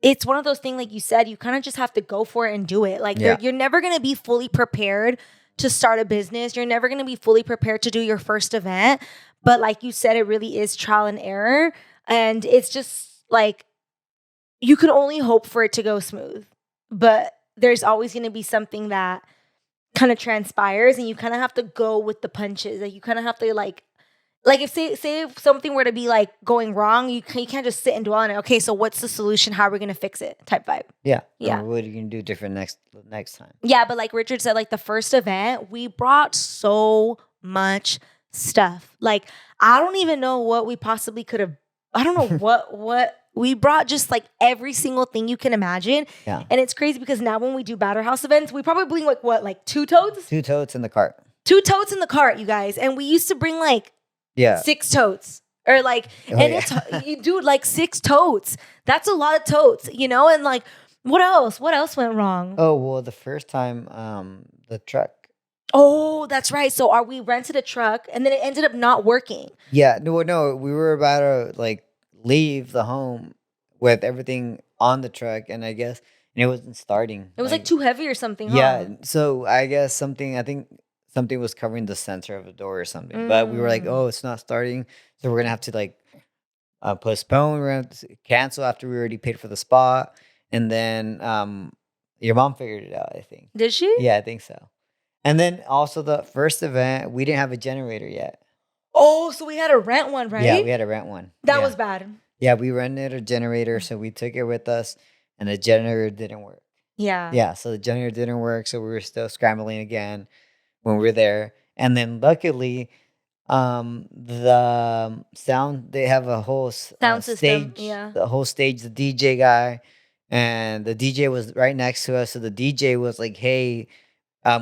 it's one of those things, like you said, you kind of just have to go for it and do it. Like you're never going to be fully prepared to start a business. You're never going to be fully prepared to do your first event. But like you said, it really is trial and error. And it's just like, you can only hope for it to go smooth, but there's always going to be something that kind of transpires, and you kind of have to go with the punches. Like, you kind of have to like if say if something were to be like going wrong, you can't just sit and dwell on it. Okay, so what's the solution? How are we gonna fix it? Type vibe. Yeah. Yeah. Or what are you gonna do different next time? Yeah, but like Richard said, like the first event, we brought so much stuff. Like, I don't even know what we possibly could have. I don't know what we brought. Just like every single thing you can imagine. Yeah. And it's crazy because now when we do Batter House events, we probably bring like 2 totes? 2 totes in the cart. 2 totes in the cart, you guys. And we used to bring like 6 totes. Or like, it's, you do like 6 totes. That's a lot of totes, you know? And like, what else? What else went wrong? Oh, well, the first time, the truck. Oh, that's right. So we rented a truck and then it ended up not working. Yeah, no, we were about to like leave the home with everything on the truck, and I guess it wasn't starting. It was like too heavy or something. Yeah, huh? so I guess something was covering the sensor of the door or something. But we were like, oh, it's not starting, so we're gonna have to like postpone. We're gonna have to cancel after we already paid for the spot, and then your mom figured it out, I think. Did she? Yeah, I think so. And then also the first event, we didn't have a generator yet. Oh, so we had to rent one, right? Yeah, we had to rent one. That was bad. Yeah, we rented a generator, so we took it with us, and the generator didn't work. Yeah. Yeah, so the generator didn't work, so we were still scrambling again when we were there. And then luckily, the sound, they have a whole sound system. Stage, yeah. The whole stage, the DJ guy, and the DJ was right next to us. So the DJ was like, hey,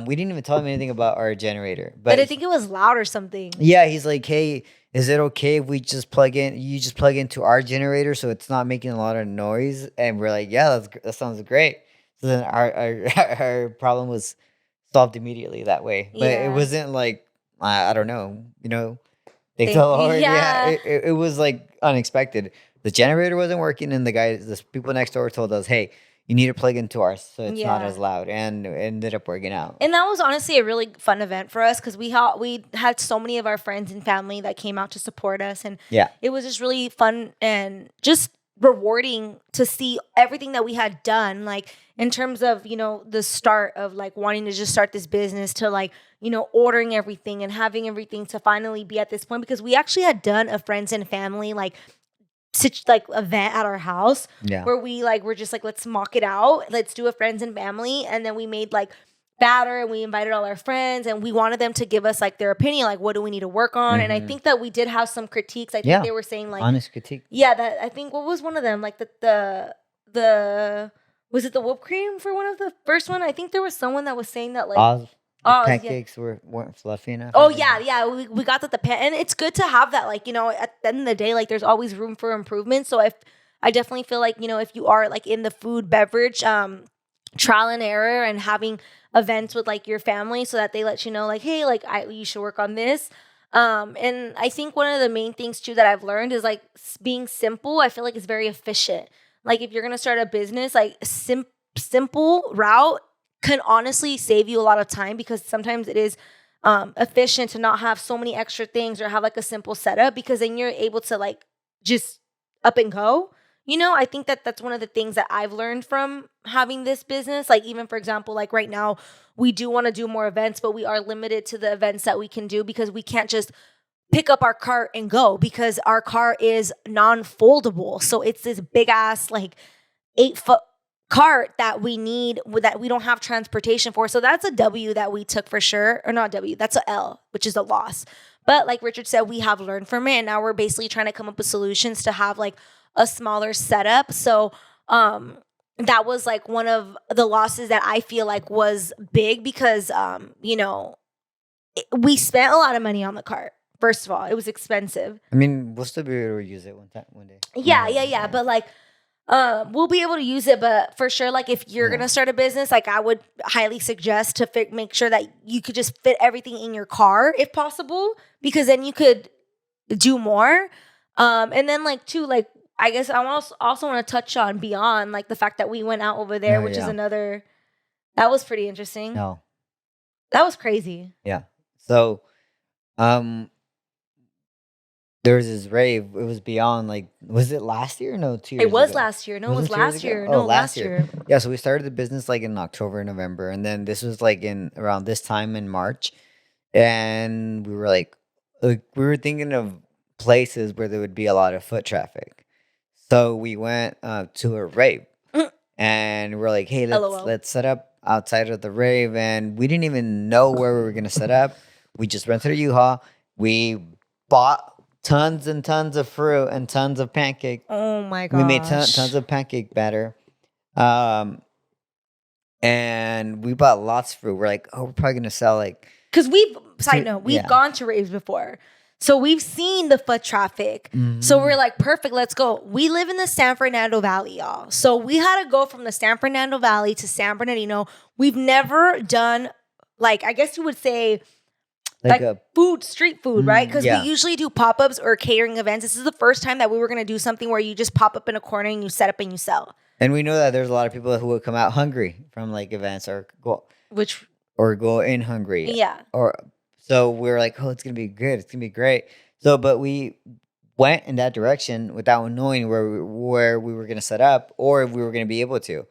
we didn't even tell him anything about our generator. But I think it was loud or something. Yeah, he's like, hey, is it okay if we just plug into our generator so it's not making a lot of noise? And we're like, yeah, that sounds great. So then our problem was solved immediately that way. But it wasn't like, I don't know, thank the Lord. Yeah, it was like unexpected. The generator wasn't working, and the people next door told us, hey, you need to plug into ours so it's not as loud, and it ended up working out. And that was honestly a really fun event for us because we had so many of our friends and family that came out to support us, and it was just really fun and just rewarding to see everything that we had done, like in terms of the start of like wanting to just start this business to like ordering everything and having everything to finally be at this point, because we actually had done a friends and family like event at our house where we were just like, let's mock it out, let's do a friends and family, and then we made like batter and we invited all our friends and we wanted them to give us like their opinion, like what do we need to work on. And I think that we did have some critiques. I think they were saying like honest critique. Yeah, that I think what was one of them, like the was it the whipped cream for one of the first one? I think there was someone that was saying that like pancakes weren't fluffy enough. Oh yeah, we got that and it's good to have that. Like at the end of the day, like there's always room for improvement. So I definitely feel like if you are like in the food beverage trial and error and having events with like your family, so that they let you know like, hey, like you should work on this. And I think one of the main things too that I've learned is like being simple. I feel like it's very efficient. Like if you're gonna start a business, like simple route can honestly save you a lot of time, because sometimes it is efficient to not have so many extra things or have like a simple setup, because then you're able to like just up and go. I think that that's one of the things that I've learned from having this business. Like even for example, like right now we do want to do more events, but we are limited to the events that we can do because we can't just pick up our cart and go, because our car is non-foldable. So it's this big ass like 8-foot cart that we need, that we don't have transportation for. So that's a W that we took for sure. Or not W, that's a L, which is a loss. But like Richard said, we have learned from it, and now we're basically trying to come up with solutions to have like a smaller setup. So that was like one of the losses that I feel like was big, because we spent a lot of money on the cart. First of all, it was expensive. I mean, we'll still be able to use it one day. Yeah. But like, we'll be able to use it. But for sure, like if you're gonna start a business, like I would highly suggest to make sure that you could just fit everything in your car if possible, because then you could do more. And then like too, like I guess I also want to touch on beyond like the fact that we went out over there, which is another, that was pretty interesting. No, that was crazy. Yeah. So, there was this rave. It was beyond like, was it last year? No, 2 years It was ago. last year. No, it Was was it 2 years last ago? year. Oh, No, last last year. year. Yeah, so we started the business like in October, November, and then this was like in around this time in March, and we were like we were thinking of places where there would be a lot of foot traffic. So we went to a rave, and we're like, hey, LOL. let's set up outside of the rave, and we didn't even know where we were gonna set up. We just rented a U-Haul. We bought tons and tons of fruit and tons of pancake. Oh my gosh. We made tons of pancake batter. And we bought lots of fruit. We're like, oh, we're probably gonna sell like, because we've gone to raves before. So we've seen the foot traffic. Mm-hmm. So we're like, perfect, let's go. We live in the San Fernando Valley, y'all. So we had to go from the San Fernando Valley to San Bernardino. We've never done, like, I guess you would say, like a street food, right? Because we usually do pop-ups or catering events. This is the first time that we were going to do something where you just pop up in a corner and you set up and you sell. And we know that there's a lot of people who would come out hungry from like events or go in hungry. Yeah. So we were like, oh, it's going to be good. It's going to be great. So, but we went in that direction without knowing where we were going to set up or if we were going to be able to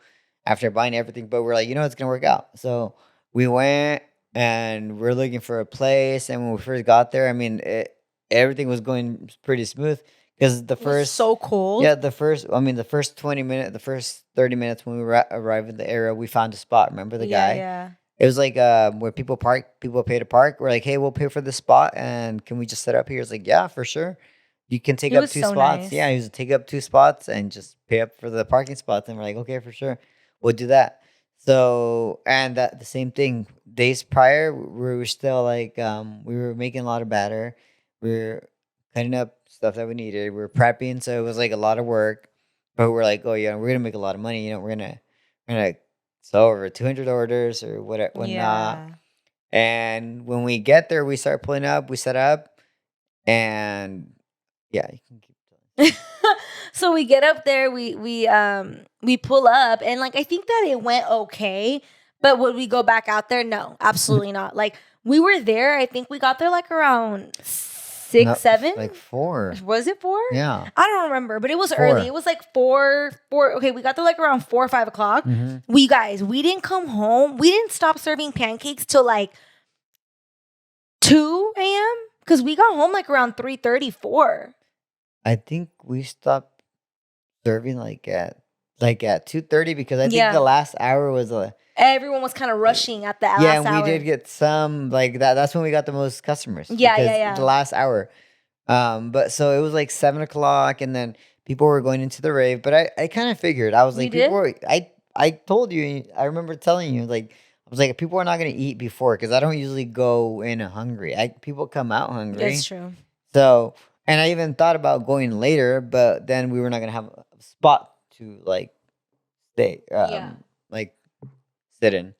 after buying everything. But we're like, it's going to work out. So we went and we're looking for a place. And when we first got there, I mean, everything was going pretty smooth. Because it was so cold. Yeah, the first 20 minutes, the first 30 minutes when we arrived in the area, we found a spot. Remember the guy? Yeah. It was like where people pay to park. We're like, hey, we'll pay for the spot, and can we just set up here? It's like, yeah, for sure. You can take up 2 spots. Nice. Yeah, he was take up 2 spots and just pay up for the parking spots. And we're like, okay, for sure, we'll do that. So, and that the same thing. Days prior, we were still like, we were making a lot of batter. We were cutting up stuff that we needed. We were prepping, so it was like a lot of work. But we're like, oh yeah, we're gonna make a lot of money. We're gonna sell over 200 orders or whatnot. Yeah. And when we get there, we start pulling up. We set up, and yeah, you can keep going. So we get up there. We pull up, and like I think that it went okay. But would we go back out there? No, absolutely not. Like we were there. I think we got there like around 6, 7? Like 4. Was it 4? Yeah. I don't remember, but it was 4. Early. It was like 4. Okay, we got there like around 4 or 5 o'clock. Mm-hmm. We didn't come home. We didn't stop serving pancakes till like 2 a.m. because we got home like around 3:30, 4. I think we stopped serving like at 2:30 because I think the last hour was everyone was kind of rushing at the last hour. Yeah, and we did get some like that. That's when we got the most customers. Yeah. The last hour. But so it was like 7 o'clock, and then people were going into the rave. But I kind of figured. I was like, I told you. I remember telling you like I was like, people are not gonna eat before because I don't usually go in hungry. People come out hungry. That's true. So, and I even thought about going later, but then we were not gonna have a spot to like stay. Like sit in.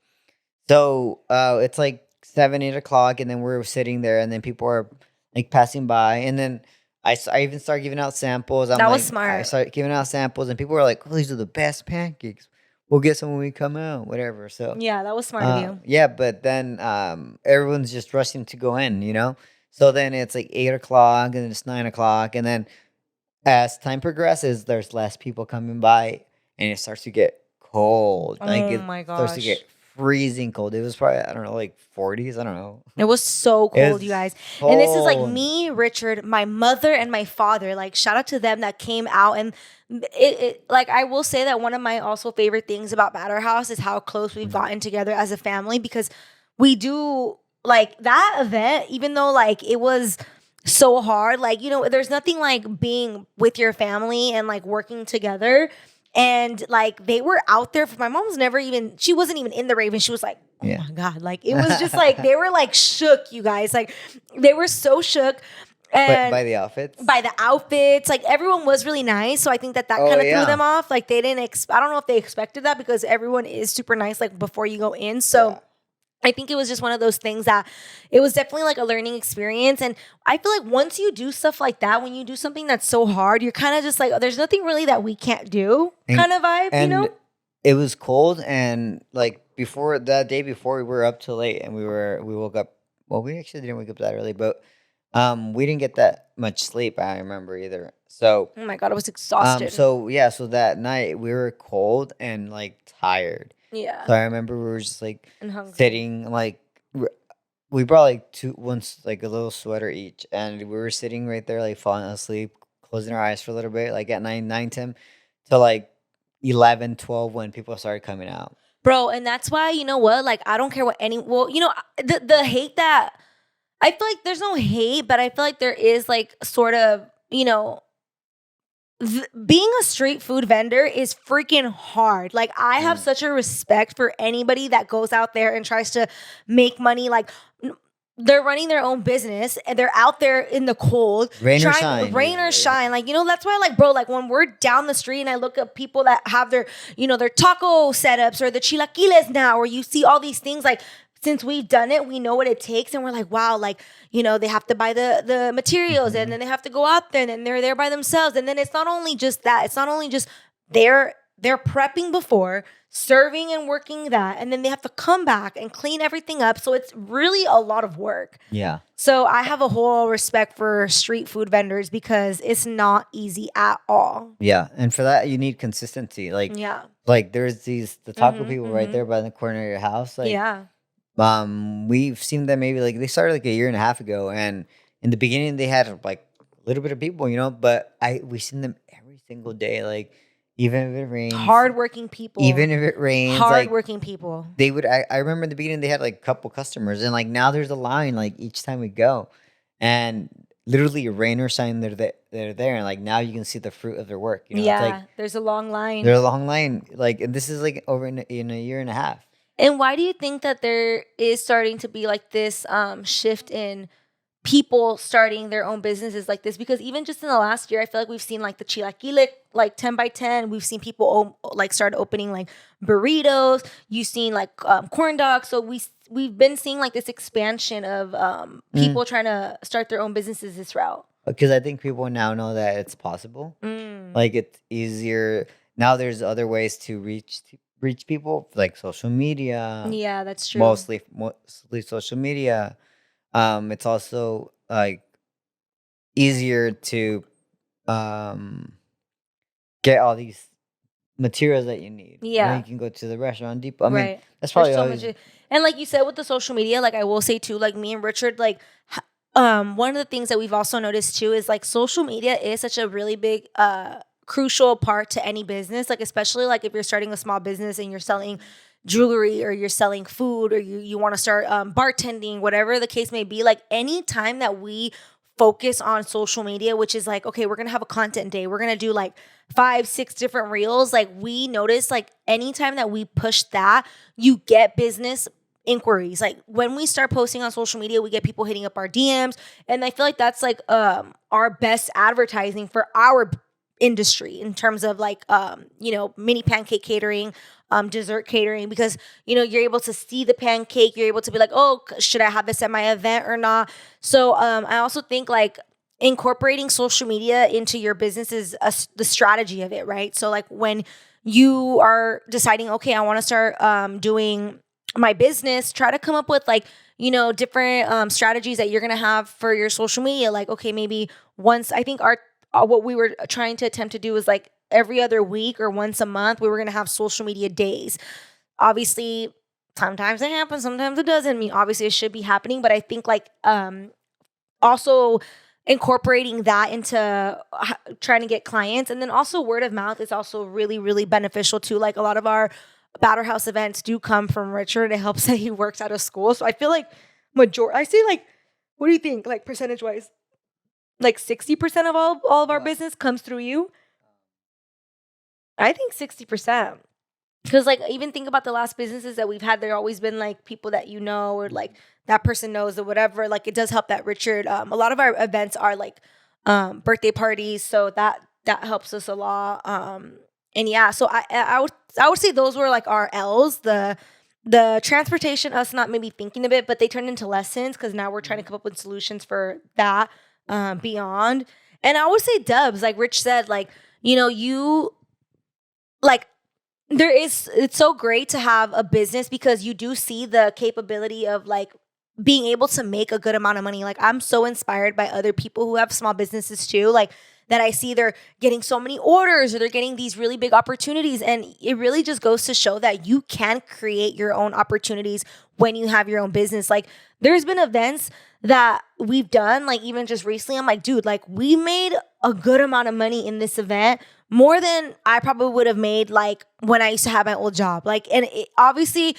So it's like 7, 8 o'clock, and then we're sitting there, and then people are like passing by, and then I even started giving out samples. That was smart. I started giving out samples, and people were like, "Oh, these are the best pancakes. We'll get some when we come out, whatever." So yeah, that was smart of you. Yeah, but then everyone's just rushing to go in, So then it's like 8 o'clock, and then it's 9 o'clock, and then as time progresses, there's less people coming by, and it starts to get cold. My gosh. Starts to get freezing cold. It was probably, I don't know, like 40s. I don't know. It was so cold, you guys. Cold. And this is like me, Richard, my mother, and my father. Like, shout out to them that came out. And it like, I will say that one of my also favorite things about Batter House is how close we've gotten together as a family, because we do like that event, even though like it was so hard. Like, there's nothing like being with your family and like working together. And like they were out there. My mom's she wasn't even in the rave, and she was like, oh my God. Like it was just like, they were like shook, you guys. Like they were so shook. And by the outfits? By the outfits. Like everyone was really nice. So I think that kind of threw them off. Like they didn't, I don't know if they expected that, because everyone is super nice like before you go in. So I think it was just one of those things that it was definitely like a learning experience. And I feel like once you do stuff like that, when you do something that's so hard, you're kind of just like, oh, there's nothing really that we can't do kind of vibe, It was cold, and like that day before, we were up till late, and we woke up. Well, we actually didn't wake up that early, but We didn't get that much sleep. I remember either. So, oh my God, I was exhausted. so that night we were cold and like tired. Yeah. So I remember we were just like and hungry. sitting like we brought like like a little sweater each, and we were sitting right there like falling asleep, closing our eyes for a little bit, like at 9, 10 to like 11, 12 when people started coming out. Bro, and that's why, you know what? Like, I don't care what the hate that I feel like there's no hate, but I feel like there is like sort of, being a street food vendor is freaking hard. Like, I have such a respect for anybody that goes out there and tries to make money. Like, they're running their own business and they're out there in the cold, rain or shine. Like, that's why, like, bro, like when we're down the street and I look at people that have their, their taco setups or the chilaquiles now, or you see all these things, like, since we've done it, we know what it takes. And we're like, wow, like, they have to buy the materials and then they have to go out there and then they're there by themselves. And then it's not only just that. It's not only just they're prepping before, serving and working that. And then they have to come back and clean everything up. So it's really a lot of work. Yeah. So I have a whole respect for street food vendors because it's not easy at all. Yeah. And for that, you need consistency. Like, like there's the taco people right there by the corner of your house. Like, yeah. We've seen them maybe like they started like a year and a half ago, and in the beginning they had like a little bit of people, but we've seen them every single day, like even if it rains. Hardworking people. Even if it rains. Hardworking people. They would I remember in the beginning they had like a couple customers, and like now there's a line like each time we go. And literally rain or shine, they're there, and like now you can see the fruit of their work. Yeah. Like, there's a long line. There's a long line. Like, and this is like over in a year and a half. And why do you think that there is starting to be like this shift in people starting their own businesses like this? Because even just in the last year, I feel like we've seen like the chilaquile, like 10 by 10. We've seen people like start opening like burritos. You've seen like corn dogs. So we've been seeing like this expansion of people trying to start their own businesses this route. Because I think people now know that it's possible. Like, it's easier. Now there's other ways to reach people, like social media. Yeah, that's true. Mostly social media. It's also like easier to get all these materials that you need. Yeah, you can go to the restaurant depot. I mean, that's probably always... And like you said with the social media, like I will say too, like me and Richard, like one of the things that we've also noticed too is like social media is such a really big crucial part to any business, like especially like if you're starting a small business and you're selling jewelry or you're selling food or you want to start bartending, whatever the case may be. Like any time that we focus on social media, which is like, okay, we're gonna have a content day, we're gonna do like 5-6 different reels, like we notice like anytime that we push that, you get business inquiries. Like when we start posting on social media, we get people hitting up our DMs, and I feel like that's like our best advertising for our industry in terms of like mini pancake catering, dessert catering, because you're able to see the pancake, you're able to be like, oh, should I have this at my event or not? So I also think like incorporating social media into your business is the strategy of it, right? So like when you are deciding, okay, I want to start doing my business, try to come up with like different strategies that you're gonna have for your social media. Like, okay, maybe once, I think what we were trying to attempt to do is like every other week or once a month, we were going to have social media days. Obviously, sometimes it happens, sometimes it doesn't. I mean, obviously it should be happening, but I think like also incorporating that into trying to get clients, and then also word of mouth is also really, really beneficial too. Like a lot of our Batter House events do come from Richard. It helps that he works out of school. So I feel like I say like, what do you think? Like percentage wise? Like 60% of all of our business comes through you? I think 60%. Because like even think about the last businesses that we've had, they've always been like people that or like that person knows or whatever. Like it does help that Richard, a lot of our events are like birthday parties. So that helps us a lot. And yeah, so I would say those were like our L's. The transportation, us not maybe thinking of it, but they turned into lessons because now we're trying to come up with solutions for that. Beyond. And I would say dubs, like Rich said, like, you like it's so great to have a business because you do see the capability of like being able to make a good amount of money. Like, I'm so inspired by other people who have small businesses too. Like, that I see they're getting so many orders or they're getting these really big opportunities. And it really just goes to show that you can create your own opportunities when you have your own business. Like, there's been events that we've done, like even just recently, I'm like, dude, like we made a good amount of money in this event, more than I probably would have made like when I used to have my old job. Like, and obviously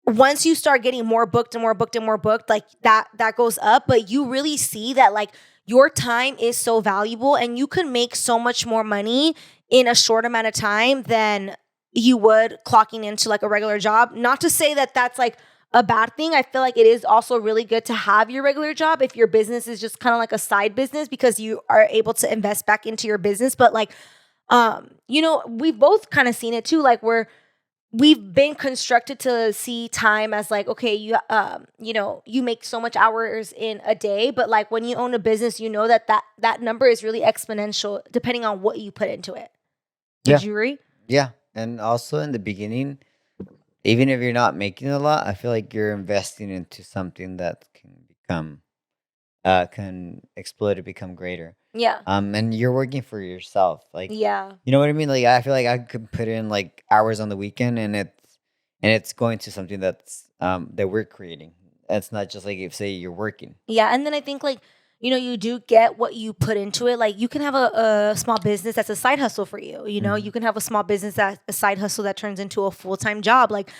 once you start getting more booked and more booked and more booked, like that goes up, but you really see that like your time is so valuable and you can make so much more money in a short amount of time than you would clocking into like a regular job. Not to say that that's like a bad thing. I feel like it is also really good to have your regular job if your business is just kind of like a side business, because you are able to invest back into your business. But like, you know, we've both kind of seen it too. Like we've been constructed to see time as like, okay, you know, you make so much hours in a day, but like when you own a business, you know that number is really exponential depending on what you put into it. Did you agree? Yeah. And also in the beginning, even if you're not making a lot, I feel like you're investing into something that can explode to become greater. Yeah. And you're working for yourself. Like, yeah. You know what I mean? Like, I feel like I could put in like hours on the weekend, and it's going to something that's that we're creating. It's not just like if say you're working. Yeah, and then I think like, you know, you do get what you put into it. Like you can have a small business that's a side hustle for you. You know, you can have a small business that's a side hustle that turns into a full-time job. Like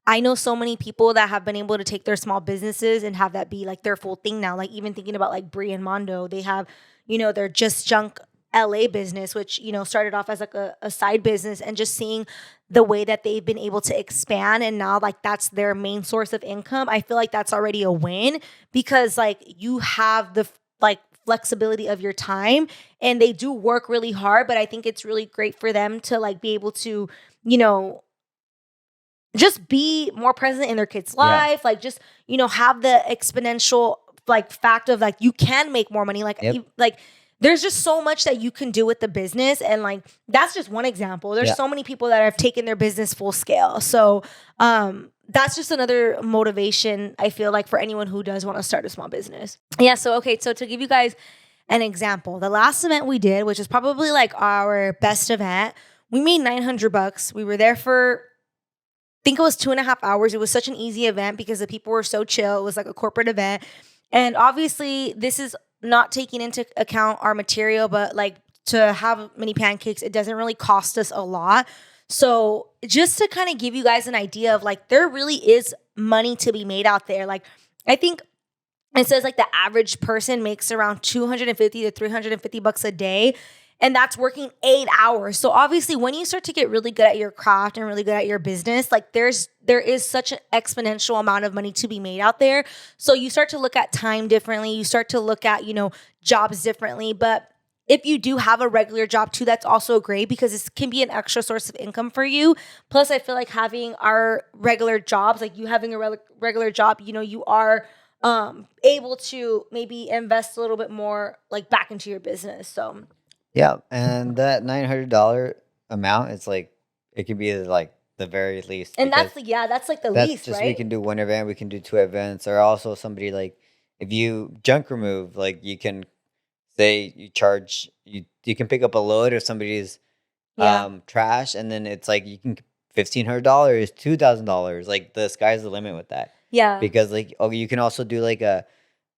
I know so many people that have been able to take their small businesses and have that be like their full thing now. Like even thinking about like Brie and Mondo, they have, you know, their Just Junk LA business, which, you know, started off as like a side business, and just seeing the way that they've been able to expand and now like that's their main source of income. I feel like that's already a win, because like you have the like flexibility of your time, and they do work really hard, but I think it's really great for them to like be able to, you know, just be more present in their kids' life, like just, you know, have the exponential like fact of like you can make more money. Like like there's just so much that you can do with the business, and like that's just one example. There's so many people that have taken their business full scale. So that's just another motivation, I feel like, for anyone who does want to start a small business. Yeah. So okay, so to give you guys an example, the last event we did, which is probably like our best event, we made $900. We were there for, I think it was 2.5 hours. It was such an easy event because the people were so chill. It was like a corporate event. And obviously this is not taking into account our material, but like to have mini pancakes, it doesn't really cost us a lot. So just to kind of give you guys an idea of like, there really is money to be made out there. Like I think it says like the average person makes around $250 to $350 a day. And that's working 8 hours. So obviously when you start to get really good at your craft and really good at your business, like there is such an exponential amount of money to be made out there. So you start to look at time differently. You start to look at, you know, jobs differently. But if you do have a regular job too, that's also great, because it can be an extra source of income for you. Plus, I feel like having our regular jobs, like you having a regular job, you know, you are able to maybe invest a little bit more like back into your business. So yeah, and that $900 amount, it's like it can be like the very least. And that's like the least, just, right? We can do one event, we can do 2 events, or also somebody like if you junk remove, like you can say you charge you can pick up a load of somebody's trash, and then it's like you can $1,500, $2,000, like the sky's the limit with that. Yeah, because like you can also do like a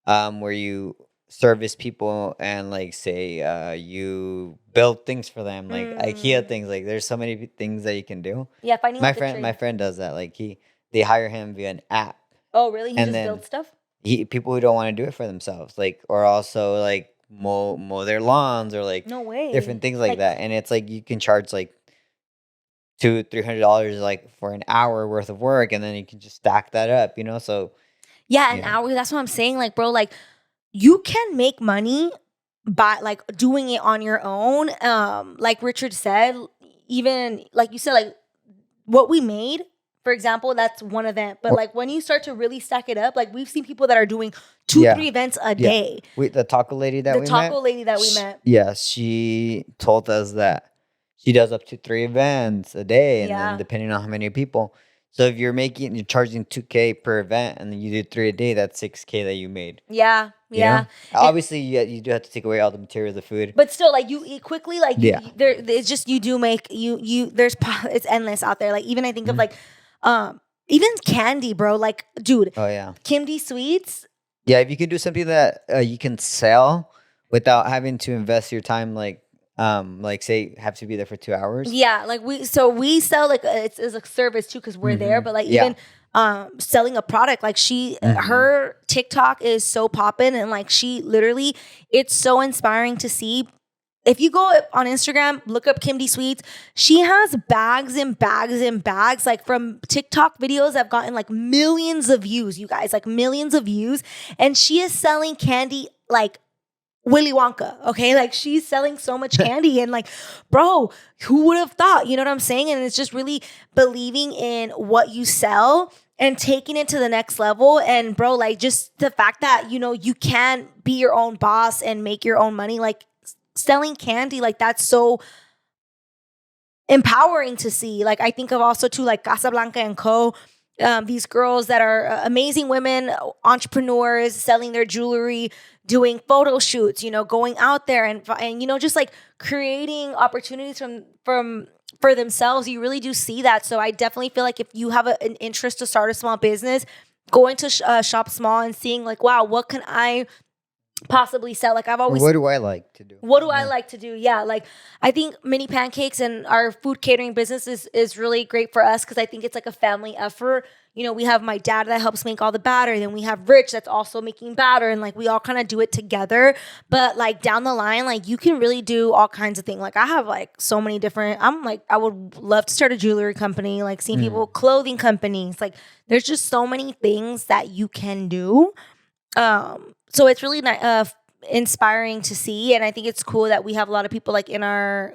where you service people and like say you build things for them, like IKEA things. Like there's so many things that you can do. Yeah, finding my friend does that. Like they hire him via an app. Oh really? He just builds stuff? People who don't want to do it for themselves, like, or also like mow their lawns, or like no way different things like that. And it's like you can charge like $200-$300 like for an hour worth of work, and then you can just stack that up, you know. So yeah, an hour, that's what I'm saying. Like bro, like you can make money by like doing it on your own. Like Richard said, even like you said, like what we made, for example, that's one event. But like when you start to really stack it up, like we've seen people that are doing 2-3 events a day. The taco lady that we met. Yeah, she told us that she does up to 3 events a day, and then depending on how many people. So if you're charging $2K per event, and then you do 3 a day, that's $6K that you made. Yeah, yeah. Obviously, you do have to take away all the materials, the food. But still, like, you eat quickly. Like, it's just you do make it's endless out there. Like, even I think of like, even candy, bro. Like, dude. Oh yeah. Kim D Sweets. Yeah, if you can do something that you can sell without having to invest your time, like say have to be there for 2 hours. Yeah, like we sell like it's a service too because we're there, but like even selling a product, like her TikTok is so popping, and like she literally, it's so inspiring to see. If you go on Instagram, look up Kim D Sweets. She has bags and bags and bags, like from TikTok videos that have gotten like millions of views, you guys, like millions of views, and she is selling candy like Willy Wonka, okay? Like, she's selling so much candy, and like, bro, who would have thought? You know what I'm saying? And it's just really believing in what you sell and taking it to the next level. And bro, like, just the fact that, you know, you can be your own boss and make your own money, like selling candy, like that's so empowering to see. Like, I think of also too, like Casablanca and Co. These girls that are amazing women, entrepreneurs, selling their jewelry, doing photo shoots, you know, going out there and you know, just like creating opportunities for themselves. You really do see that. So I definitely feel like if you have an interest to start a small business, going to Shop Small and seeing like, wow, what can I possibly sell? Like, I've always, what do I like to do? What do I like to do? Yeah, like I think Mini Pancakes and our food catering business is really great for us because I think it's like a family effort. You know, we have my dad that helps make all the batter. Then we have Rich that's also making batter, and like we all kind of do it together. But like down the line, like you can really do all kinds of things. Like I have like so many different. I would love to start a jewelry company. Like seeing people, clothing companies. Like there's just so many things that you can do. So it's really inspiring to see, and I think it's cool that we have a lot of people like in our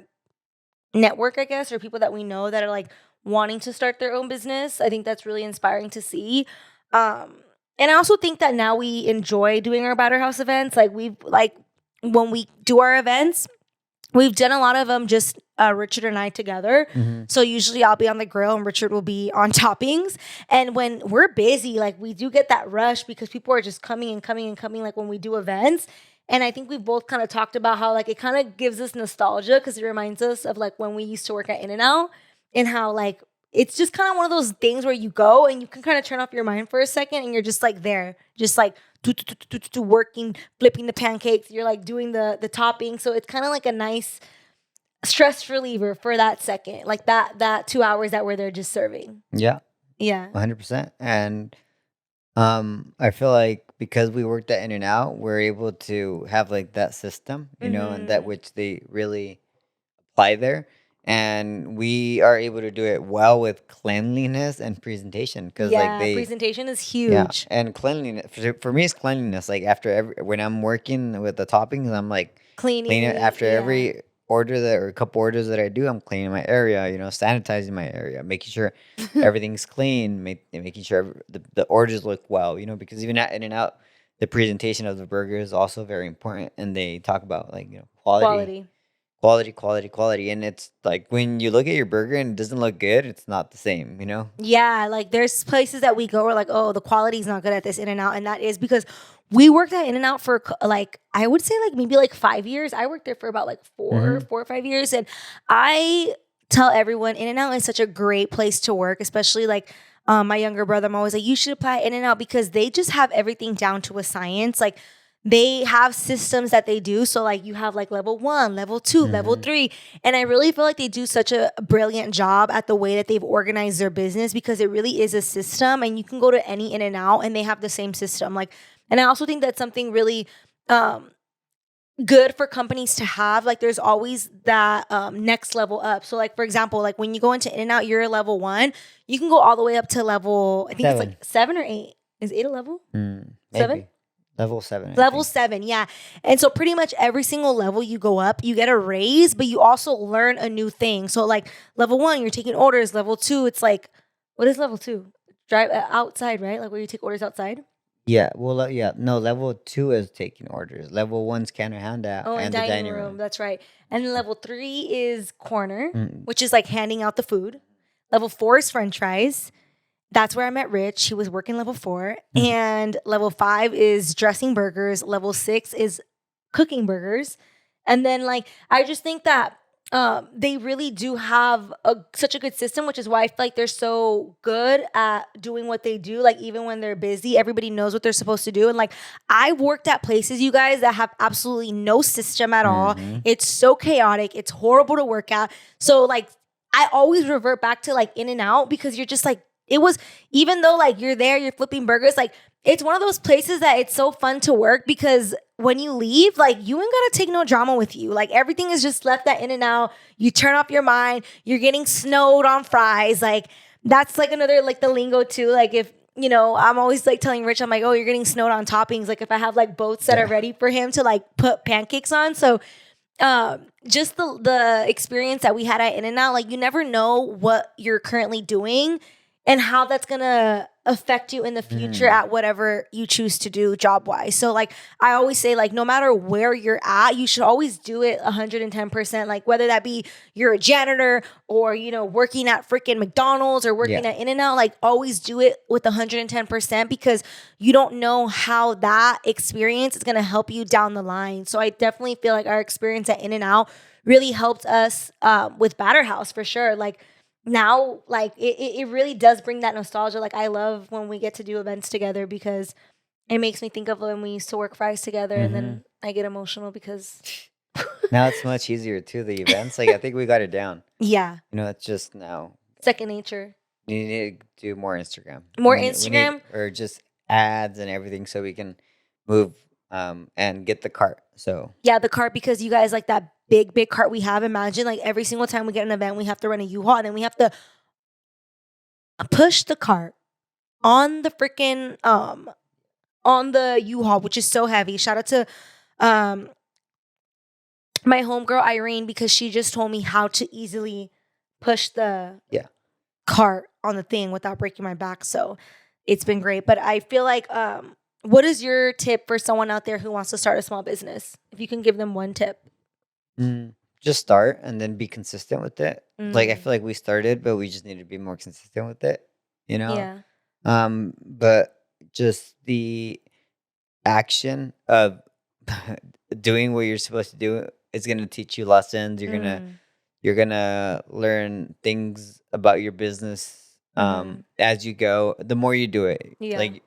network, I guess, or people that we know that are like wanting to start their own business. I think that's really inspiring to see. And I also think that now we enjoy doing our Batter House events. Like when we do our events, we've done a lot of them just Richard and I together. So usually I'll be on the grill and Richard will be on toppings. And when we're busy, like we do get that rush because people are just coming and coming and coming, like when we do events. And I think we've both kind of talked about how like it kind of gives us nostalgia because it reminds us of like when we used to work at In-N-Out and how like it's just kind of one of those things where you go and you can kind of turn off your mind for a second and you're just like there, just like working, flipping the pancakes. You're like doing the topping. So it's kind of like a nice stress reliever for that second, like that 2 hours that we're there just serving. Yeah. 100%. And I feel like because we worked at In-N-Out, we're able to have like that system, you know, and that which they really apply there. And we are able to do it well with cleanliness and presentation because presentation is huge. Yeah, and cleanliness for me is cleanliness. Like when I'm working with the toppings, I'm like cleaning it after every order or a couple orders that I do. I'm cleaning my area, you know, sanitizing my area, making sure everything's clean, making sure the orders look well, you know, because even at In-N-Out, the presentation of the burger is also very important, and they talk about like, you know, quality. And it's like when you look at your burger and it doesn't look good, it's not the same, you know? Yeah, like there's places that we go where like, oh, the quality's not good at this In-N-Out, and that is because we worked at In-N-Out for like, I would say like maybe like 5 years. I worked there for about like 4 or 5 years, and I tell everyone In-N-Out is such a great place to work, especially like my younger brother. I'm always like, you should apply In-N-Out because they just have everything down to a science. Like they have systems that they do. So like you have like level 1, level 2, level 3. And I really feel like they do such a brilliant job at the way that they've organized their business because it really is a system, and you can go to any In-N-Out and they have the same system. Like, and I also think that's something really good for companies to have. Like there's always that next level up. So like, for example, like when you go into In-N-Out, you're a level 1, you can go all the way up to level, I think 7. It's like 7 or 8. Is 8 a level? 7? Level 7. Level 7, yeah. And so pretty much every single level you go up, you get a raise, but you also learn a new thing. So like level 1, you're taking orders. Level 2, it's like, what is level 2? Drive outside, right? Like where you take orders outside? Yeah, well, no, level 2 is taking orders. Level 1's counter handout and the dining room. That's right. And then level 3 is corner, which is like handing out the food. Level 4 is French fries. that's where I met Rich. He was working level 4. And level 5 is dressing burgers. Level 6 is cooking burgers. And then like, I just think that they really do have such a good system, which is why I feel like they're so good at doing what they do. Like even when they're busy, everybody knows what they're supposed to do. And like I worked at places, you guys, that have absolutely no system at all. It's so chaotic. It's horrible to work at. So like I always revert back to like In-N-Out, because you're just like, it was, even though like you're there, you're flipping burgers, like it's one of those places that it's so fun to work, because when you leave, like you ain't gotta take no drama with you. Like everything is just left at In-N-Out. You turn off your mind. You're getting snowed on fries. Like that's like another, like the lingo too. Like if, you know, I'm always like telling Rich, I'm like, oh, you're getting snowed on toppings. Like if I have like boats that are ready for him to like put pancakes on. So just the experience that we had at In-N-Out, like you never know what you're currently doing and how that's gonna affect you in the future at whatever you choose to do job wise. So like I always say, like no matter where you're at, you should always do it 110%. Like whether that be you're a janitor or, you know, working at freaking McDonald's or working at In-N-Out, like always do it with 110%, because you don't know how that experience is gonna help you down the line. So I definitely feel like our experience at In-N-Out really helped us with Batter House for sure. Like now, like it really does bring that nostalgia. Like I love when we get to do events together, because it makes me think of when we used to work fries together, and then I get emotional because now it's much easier too. The events, like I think we got it down. Yeah, you know, it's just now second nature. You need to do more Instagram, or just ads and everything, so we can move and get the cart. So yeah, the cart, because you guys, like that big cart we have, imagine like every single time we get an event, we have to rent a U-Haul, and then we have to push the cart on the freaking on the U-Haul, which is so heavy. Shout out to my homegirl Irene, because she just told me how to easily push the cart on the thing without breaking my back. So it's been great. But I feel like what is your tip for someone out there who wants to start a small business? If you can give them one tip. Just start and then be consistent with it. Like I feel like we started, but we just need to be more consistent with it, you know? Yeah. But just the action of doing what you're supposed to do is gonna teach you lessons. You're gonna learn things about your business as you go. The more you do it, like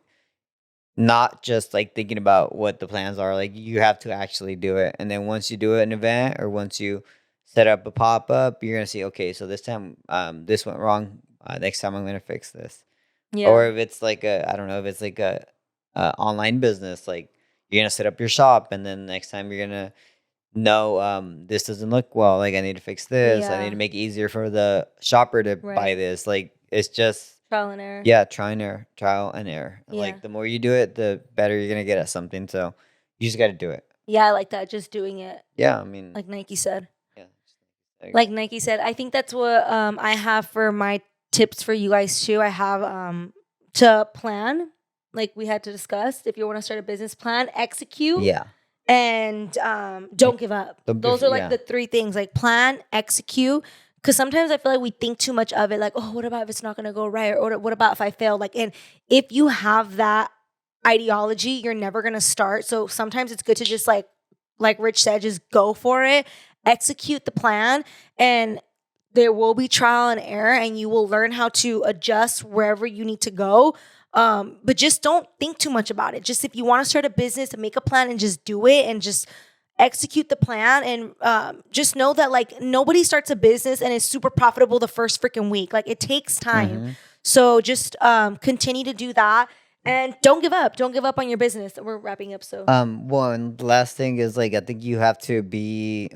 not just like thinking about what the plans are. Like you have to actually do it, and then once you do an event or once you set up a pop up, you're gonna see, okay, so this time this went wrong. Next time I'm gonna fix this. Yeah. Or if it's like I don't know, if it's like a online business, like you're gonna set up your shop, and then next time you're gonna know this doesn't look well. Like I need to fix this. I need to make it easier for the shopper to buy this. Like it's just trial and error. Yeah, trial and error. Yeah. Like the more you do it, the better you're gonna get at something. So you just got to do it. Yeah, I like that. Just doing it. Yeah, I mean, like Nike said. Yeah. Like Nike said, I think that's what I have for my tips for you guys too. I have to plan, like we had to discuss. If you want to start a business, plan, execute. Yeah. And don't give up. Those are like the three things: like plan, execute. Because sometimes I feel like we think too much of it. Like, oh, what about if it's not going to go right? Or what about if I fail? Like, and if you have that ideology, you're never going to start. So sometimes it's good to just like Rich said, just go for it, execute the plan, and there will be trial and error, and you will learn how to adjust wherever you need to go. But just don't think too much about it. Just if you want to start a business, make a plan and just do it, and just execute the plan. And just know that like nobody starts a business and is super profitable the first freaking week. Like it takes time. So just continue to do that, and don't give up. Don't give up on your business. We're wrapping up. So well, and the last thing is like I think you have to be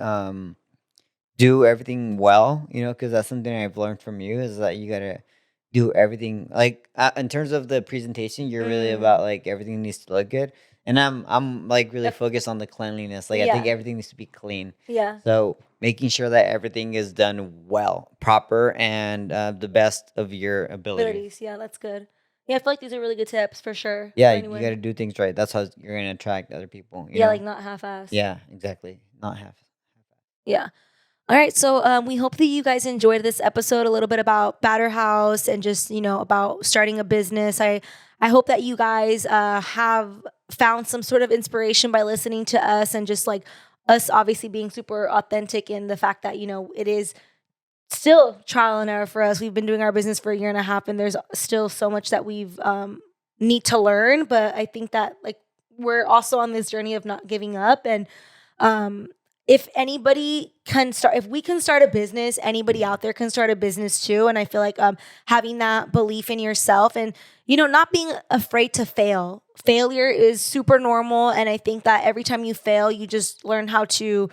do everything well, you know, because that's something I've learned from you, is that you gotta do everything like in terms of the presentation. You're really about like everything needs to look good, and I'm like really focused on the cleanliness. Like I think everything needs to be clean. Yeah. So making sure that everything is done well, proper, and the best of your abilities. Yeah, that's good. Yeah, I feel like these are really good tips for sure. Yeah, you got to do things right. That's how you're gonna attract other people. You know? Like not half-ass. Yeah, exactly. Not half. Yeah. All right, so we hope that you guys enjoyed this episode, a little bit about Batter House and just, about starting a business. I hope that you guys have found some sort of inspiration by listening to us, and just like us obviously being super authentic in the fact that, it is still trial and error for us. We've been doing our business for a year and a half, and there's still so much that we've need to learn. But I think that like we're also on this journey of not giving up. And if anybody can start, if we can start a business, anybody out there can start a business too. And I feel like having that belief in yourself, and not being afraid to fail. Failure is super normal, and I think that every time you fail, you just learn how to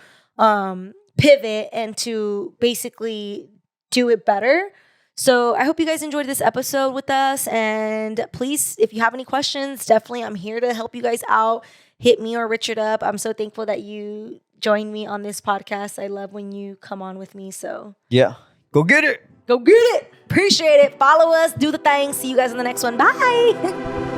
pivot and to basically do it better. So I hope you guys enjoyed this episode with us, and please, if you have any questions, definitely I'm here to help you guys out. Hit me or Richard up. I'm so thankful that you joined me on this podcast. I love when you come on with me. So yeah, go get it. Go get it. Appreciate it. Follow us. Do the thing. See you guys in the next one. Bye.